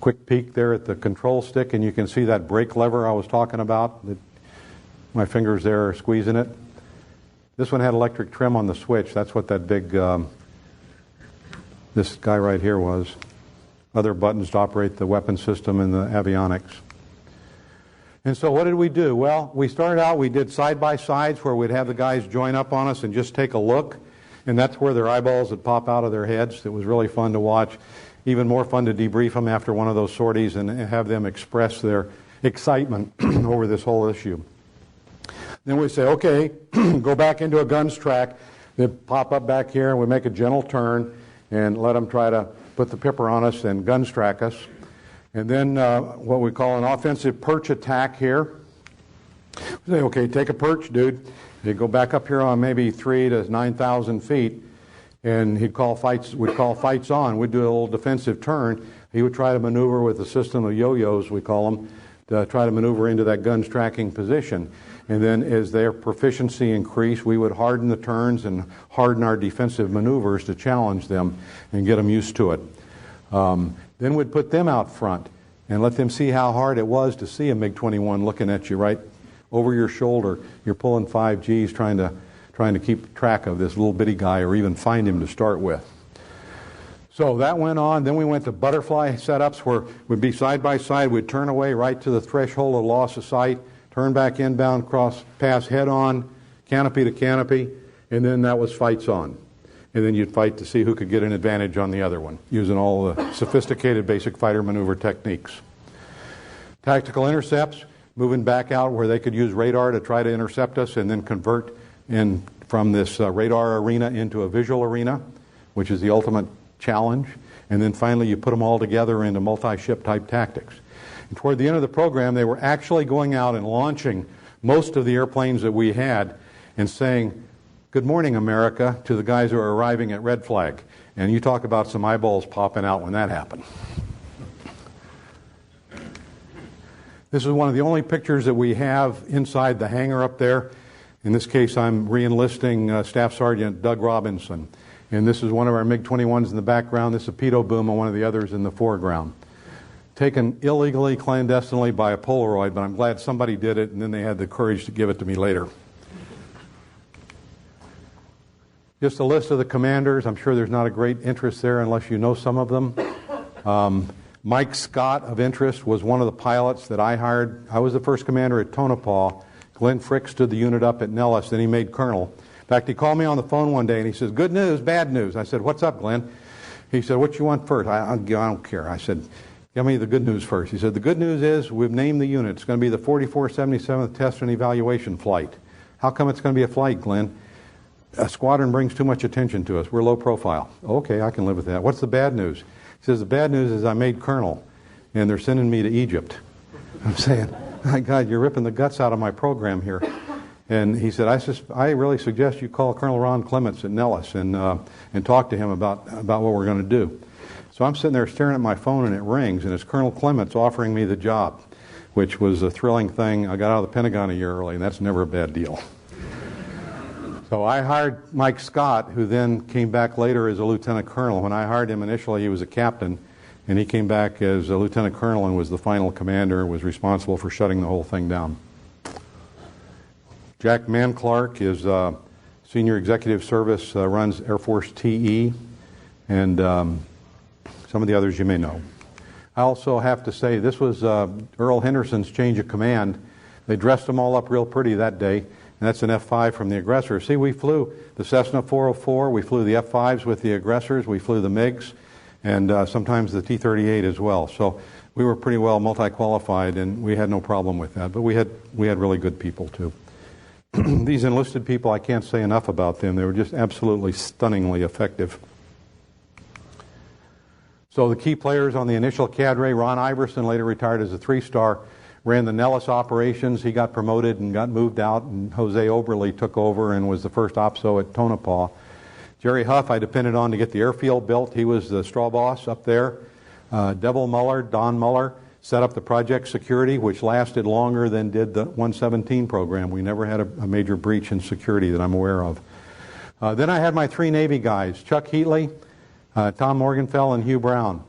Quick peek there at the control stick, and you can see that brake lever I was talking about. My fingers there are squeezing it. This one had electric trim on the switch. That's what that big, this guy right here was. Other buttons to operate the weapon system and the avionics. And so what did we do? Well, we started out, we did side-by-sides where we'd have the guys join up on us and just take a look. And that's where their eyeballs would pop out of their heads. It was really fun to watch. Even more fun to debrief them after one of those sorties and have them express their excitement over this whole issue. Then we say, okay, go back into a guns track. They pop up back here and we make a gentle turn and let them try to put the pipper on us and guns track us. And then what we call an offensive perch attack here. We say, okay, take a perch, dude. They go back up here on maybe 3,000 to 9,000 feet, and we'd call fights on. We'd do a little defensive turn. He would try to maneuver with a system of yo-yos, we call them, to try to maneuver into that guns tracking position. And then as their proficiency increased, we would harden the turns and harden our defensive maneuvers to challenge them and get them used to it. Then we'd put them out front and let them see how hard it was to see a MiG-21 looking at you right over your shoulder. You're pulling 5 Gs trying to keep track of this little bitty guy or even find him to start with. So that went on. Then we went to butterfly setups where we'd be side by side. We'd turn away right to the threshold of loss of sight, turn back inbound, cross, pass head on, canopy to canopy, and then that was fights on. And then you'd fight to see who could get an advantage on the other one, using all the sophisticated basic fighter maneuver techniques. Tactical intercepts, moving back out where they could use radar to try to intercept us and then convert in from this radar arena into a visual arena, which is the ultimate challenge. And then finally you put them all together into multi-ship type tactics. And toward the end of the program, they were actually going out and launching most of the airplanes that we had and saying, "Good morning, America," to the guys who are arriving at Red Flag. And you talk about some eyeballs popping out when that happened. This is one of the only pictures that we have inside the hangar up there. In this case, I'm re-enlisting Staff Sergeant Doug Robinson. And this is one of our MiG-21s in the background. This is a pedo boom and one of the others in the foreground. Taken illegally, clandestinely by a Polaroid, but I'm glad somebody did it and then they had the courage to give it to me later. Just a list of the commanders. I'm sure there's not a great interest there unless you know some of them. Mike Scott of interest was one of the pilots that I hired. I was the first commander at Tonopah. Glenn Frick stood the unit up at Nellis, then he made colonel. In fact, he called me on the phone one day and he says, "Good news, bad news." I said, "What's up, Glenn?" He said, "What you want first?" I don't care. I said, "Give me the good news first." He said, "The good news is we've named the unit. It's going to be the 4477th Test and Evaluation Flight." "How come it's going to be a flight, Glenn?" "A squadron brings too much attention to us. We're low profile." "Okay, I can live with that." "What's the bad news?" He says, "The bad news is I made colonel and they're sending me to Egypt." I'm saying, "My God, you're ripping the guts out of my program here." And he said, I really suggest you call Colonel Ron Clements at Nellis and talk to him about what we're going to do." So I'm sitting there staring at my phone and it rings and it's Colonel Clements offering me the job, which was a thrilling thing. I got out of the Pentagon a year early and that's never a bad deal. So I hired Mike Scott, who then came back later as a lieutenant colonel. When I hired him initially, he was a captain, and he came back as a lieutenant colonel and was the final commander and was responsible for shutting the whole thing down. Jack Manclark is Senior Executive Service, runs Air Force TE, and some of the others you may know. I also have to say, this was Earl Henderson's change of command. They dressed them all up real pretty that day, and that's an F-5 from the aggressor. See, we flew the Cessna 404, we flew the F-5s with the aggressors, we flew the MiGs, and sometimes the T-38 as well. So we were pretty well multi-qualified, and we had no problem with that. But we had really good people, too. These enlisted people, I can't say enough about them. They were just absolutely stunningly effective. So the key players on the initial cadre, Ron Iverson, later retired as a 3-star, ran the Nellis operations. He got promoted and got moved out, and Jose Oberle took over and was the first OPSO at Tonopah. Jerry Huff I depended on to get the airfield built. He was the straw boss up there. Devil Muller, Don Muller, set up the project security, which lasted longer than did the 117 program. We never had a major breach in security that I'm aware of. Then I had my 3 Navy guys, Chuck Heatley, Tom Morgenfell, and Hugh Brown.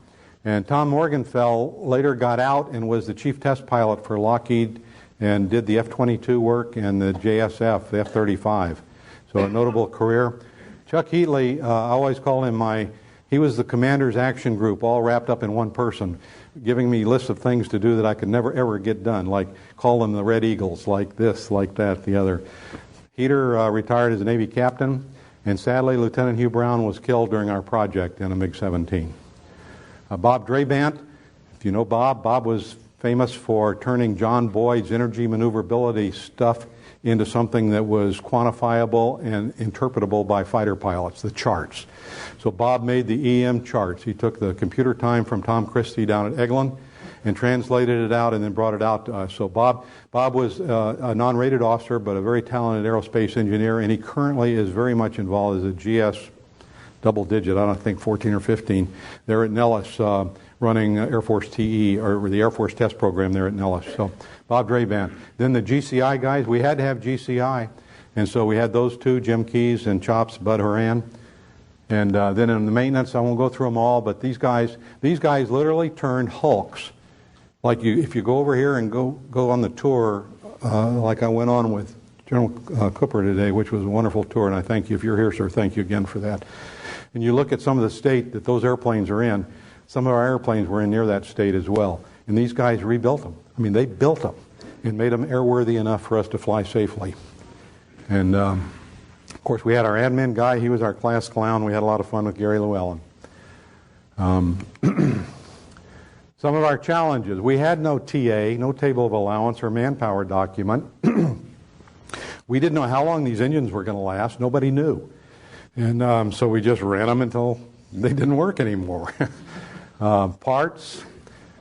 And Tom Morgenfell later got out and was the chief test pilot for Lockheed and did the F-22 work and the JSF, the F-35. So a notable career. Chuck Heatley, I always call him he was the commander's action group, all wrapped up in one person, giving me lists of things to do that I could never ever get done, like call them the Red Eagles, like this, like that, the other. Heater retired as a Navy captain, and sadly Lieutenant Hugh Brown was killed during our project in a MiG-17. Bob Drabant, if you know Bob was famous for turning John Boyd's energy maneuverability stuff into something that was quantifiable and interpretable by fighter pilots, the charts. So Bob made the EM charts. He took the computer time from Tom Christie down at Eglin and translated it out and then brought it out to us. So Bob was a non-rated officer but a very talented aerospace engineer, and he currently is very much involved as a GS double digit, I don't think 14 or 15, there at Nellis, running Air Force TE, or the Air Force test program there at Nellis. So Bob Dre Band. Then the GCI guys, we had to have GCI. And so we had those two, Jim Keys and Chops Bud Horan. And then in the maintenance, I won't go through them all, but these guys literally turned hulks. Like if you go over here and go on the tour, like I went on with General Cooper today, which was a wonderful tour, and I thank you. If you're here, sir, thank you again for that. And you look at some of the state that those airplanes are in, some of our airplanes were in near that state as well. And these guys rebuilt them. I mean, they built them and made them airworthy enough for us to fly safely. And, of course, we had our admin guy. He was our class clown. We had a lot of fun with Gary Llewellyn. Some of our challenges. We had no TA, no table of allowance or manpower document. We didn't know how long these engines were going to last. Nobody knew. And so we just ran them until they didn't work anymore. Parts.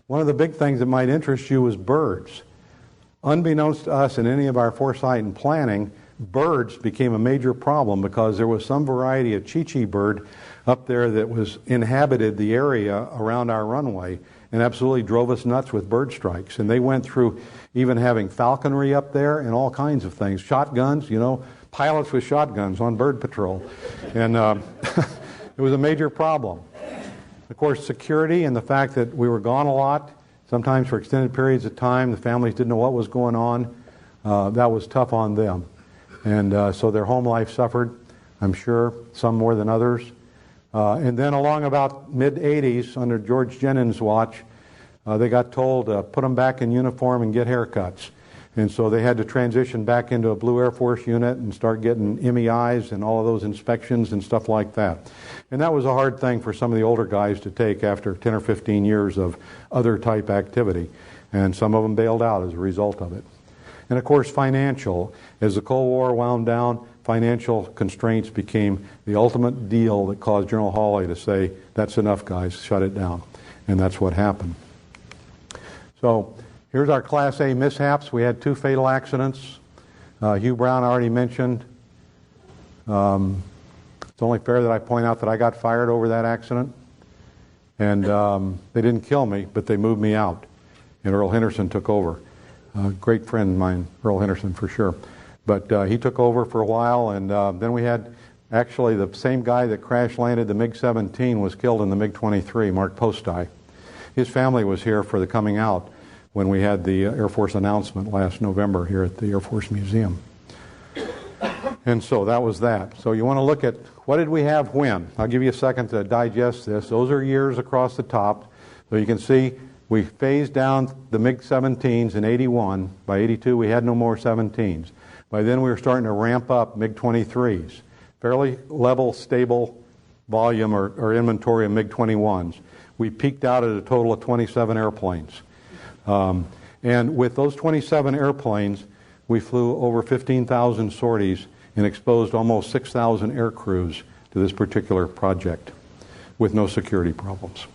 One of the big things that might interest you was birds. Unbeknownst to us in any of our foresight and planning, birds became a major problem because there was some variety of Chi-Chi bird up there that was inhabited the area around our runway and absolutely drove us nuts with bird strikes. And they went through even having falconry up there and all kinds of things. Shotguns, pilots with shotguns on bird patrol. And it was a major problem. Of course, security and the fact that we were gone a lot, sometimes for extended periods of time, the families didn't know what was going on. That was tough on them. And so their home life suffered, I'm sure, some more than others. And then along about mid-'80s, under George Jennings' watch, they got told to put them back in uniform and get haircuts. And so they had to transition back into a Blue Air Force unit and start getting MEIs and all of those inspections and stuff like that. And that was a hard thing for some of the older guys to take after 10 or 15 years of other type activity. And some of them bailed out as a result of it. And of course, financial. As the Cold War wound down, financial constraints became the ultimate deal that caused General Hawley to say, that's enough, guys, shut it down. And that's what happened. So here's our Class A mishaps. We had 2 fatal accidents. Hugh Brown I already mentioned. It's only fair that I point out that I got fired over that accident. And they didn't kill me, but they moved me out. And Earl Henderson took over. A great friend of mine, Earl Henderson, for sure. But he took over for a while, and then we had, actually, the same guy that crash-landed the MiG-17 was killed in the MiG-23, Mark Postai. His family was here for the coming out when we had the Air Force announcement last November here at the Air Force Museum. And so that was that. So you want to look at what did we have when? I'll give you a second to digest this. Those are years across the top. So you can see we phased down the MiG-17s in 81. By 82, we had no more 17s. By then, we were starting to ramp up MiG-23s. Fairly level, stable volume or inventory of MiG-21s. We peaked out at a total of 27 airplanes. And with those 27 airplanes, we flew over 15,000 sorties and exposed almost 6,000 air crews to this particular project with no security problems.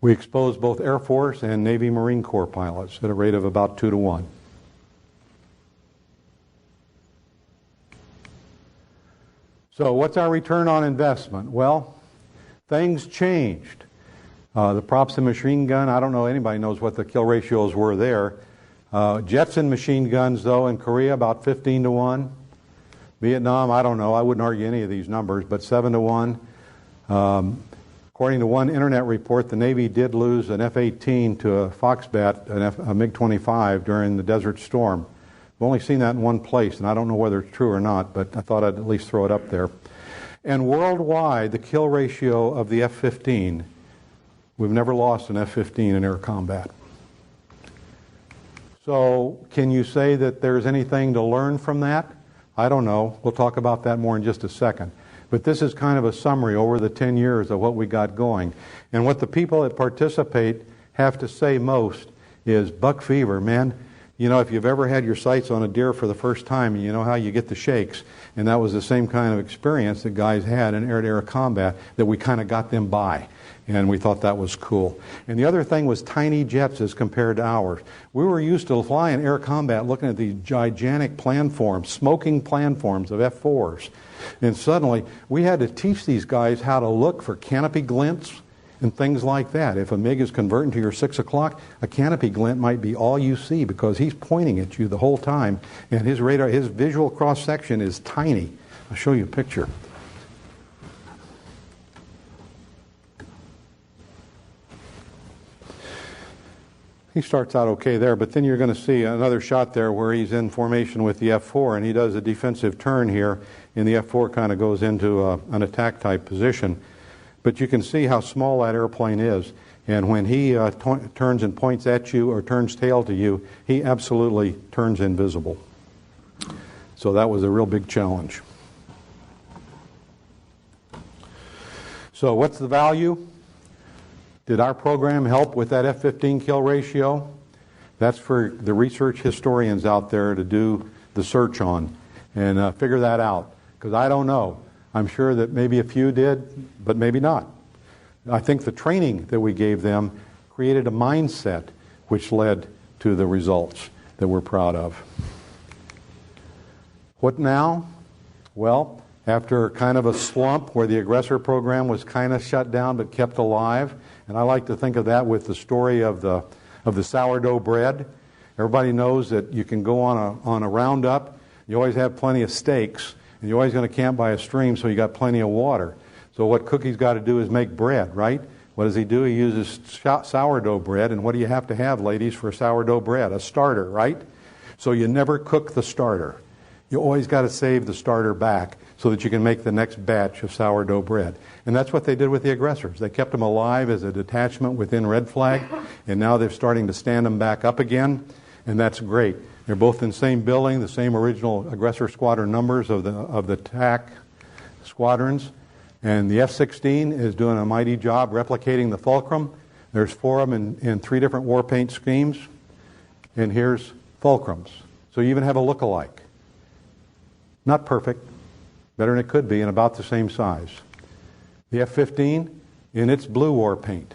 We exposed both Air Force and Navy Marine Corps pilots at a rate of about 2 to 1. So what's our return on investment? Well, things changed. The props and machine gun, I don't know anybody knows what the kill ratios were there. Jets and machine guns, though, in Korea, about 15 to 1. Vietnam, I don't know. I wouldn't argue any of these numbers, but 7 to 1. According to one internet report, the Navy did lose an F-18 to a Foxbat, a MiG-25, during the Desert Storm. I've only seen that in one place, and I don't know whether it's true or not, but I thought I'd at least throw it up there. And worldwide, the kill ratio of the F-15, we've never lost an F-15 in air combat. So can you say that there's anything to learn from that? I don't know. We'll talk about that more in just a second. But this is kind of a summary over the 10 years of what we got going. And what the people that participate have to say most is buck fever, man. You know, if you've ever had your sights on a deer for the first time, you know how you get the shakes. And that was the same kind of experience that guys had in air-to-air combat, that we kind of got them by. And we thought that was cool. And the other thing was tiny jets as compared to ours. We were used to flying air combat looking at these gigantic planforms, smoking planforms of F-4s. And suddenly, we had to teach these guys how to look for canopy glints and things like that. If a MiG is converting to your 6 o'clock, a canopy glint might be all you see because he's pointing at you the whole time, and his visual cross-section is tiny. I'll show you a picture. He starts out okay there, but then you're going to see another shot there where he's in formation with the F4, and he does a defensive turn here, and the F4 kind of goes into an attack type position. But you can see how small that airplane is, and when he turns and points at you or turns tail to you, he absolutely turns invisible. So that was a real big challenge. So what's the value? Did our program help with that F-15 kill ratio? That's for the research historians out there to do the search on and figure that out, because I don't know. I'm sure that maybe a few did, but maybe not. I think the training that we gave them created a mindset which led to the results that we're proud of. What now? Well, after kind of a slump where the aggressor program was kind of shut down but kept alive, and I like to think of that with the story of the sourdough bread. Everybody knows that you can go on a roundup. You always have plenty of steaks, and you're always going to camp by a stream, so you got plenty of water. So what Cookie's got to do is make bread, right? What does he do? He uses sourdough bread, and what do you have to have, ladies, for sourdough bread? A starter, right? So you never cook the starter. You always got to save the starter back so that you can make the next batch of sourdough bread. And that's what they did with the aggressors. They kept them alive as a detachment within Red Flag, and now they're starting to stand them back up again, and that's great. They're both in the same building, the same original aggressor squadron numbers of the attack squadrons, and the F-16 is doing a mighty job replicating the Fulcrum. There's 4 of them in 3 different war paint schemes, and here's Fulcrums. So you even have a look-alike. Not perfect, better than it could be, and about the same size. The F-15 in its blue war paint,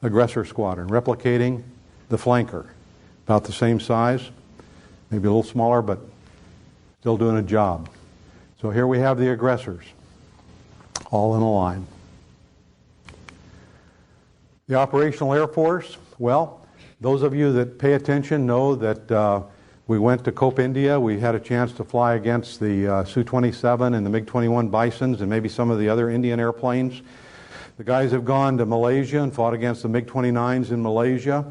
aggressor squadron, replicating the flanker. About the same size, maybe a little smaller, but still doing a job. So here we have the aggressors, all in a line. The Operational Air Force, well, those of you that pay attention know that we went to Cope, India. We had a chance to fly against the Su-27 and the MiG-21 Bisons and maybe some of the other Indian airplanes. The guys have gone to Malaysia and fought against the MiG-29s in Malaysia.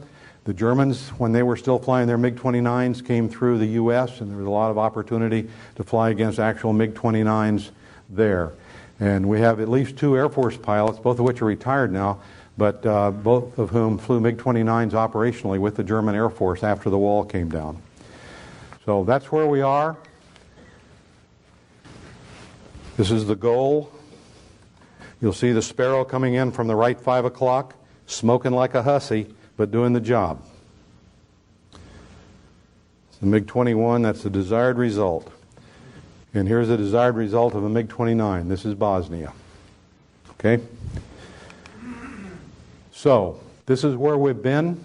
The Germans, when they were still flying their MiG-29s, came through the U.S., and there was a lot of opportunity to fly against actual MiG-29s there. And we have at least 2 Air Force pilots, both of which are retired now, but both of whom flew MiG-29s operationally with the German Air Force after the wall came down. So that's where we are. This is the goal. You'll see the Sparrow coming in from the right 5 o'clock, smoking like a hussy, but doing the job. It's the MiG-21, that's the desired result. And here's the desired result of a MiG-29. This is Bosnia. Okay? So, this is where we've been.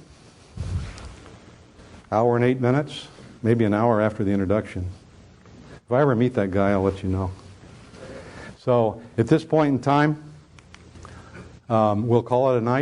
Hour and 8 minutes. Maybe an hour after the introduction. If I ever meet that guy, I'll let you know. So, at this point in time, we'll call it a night.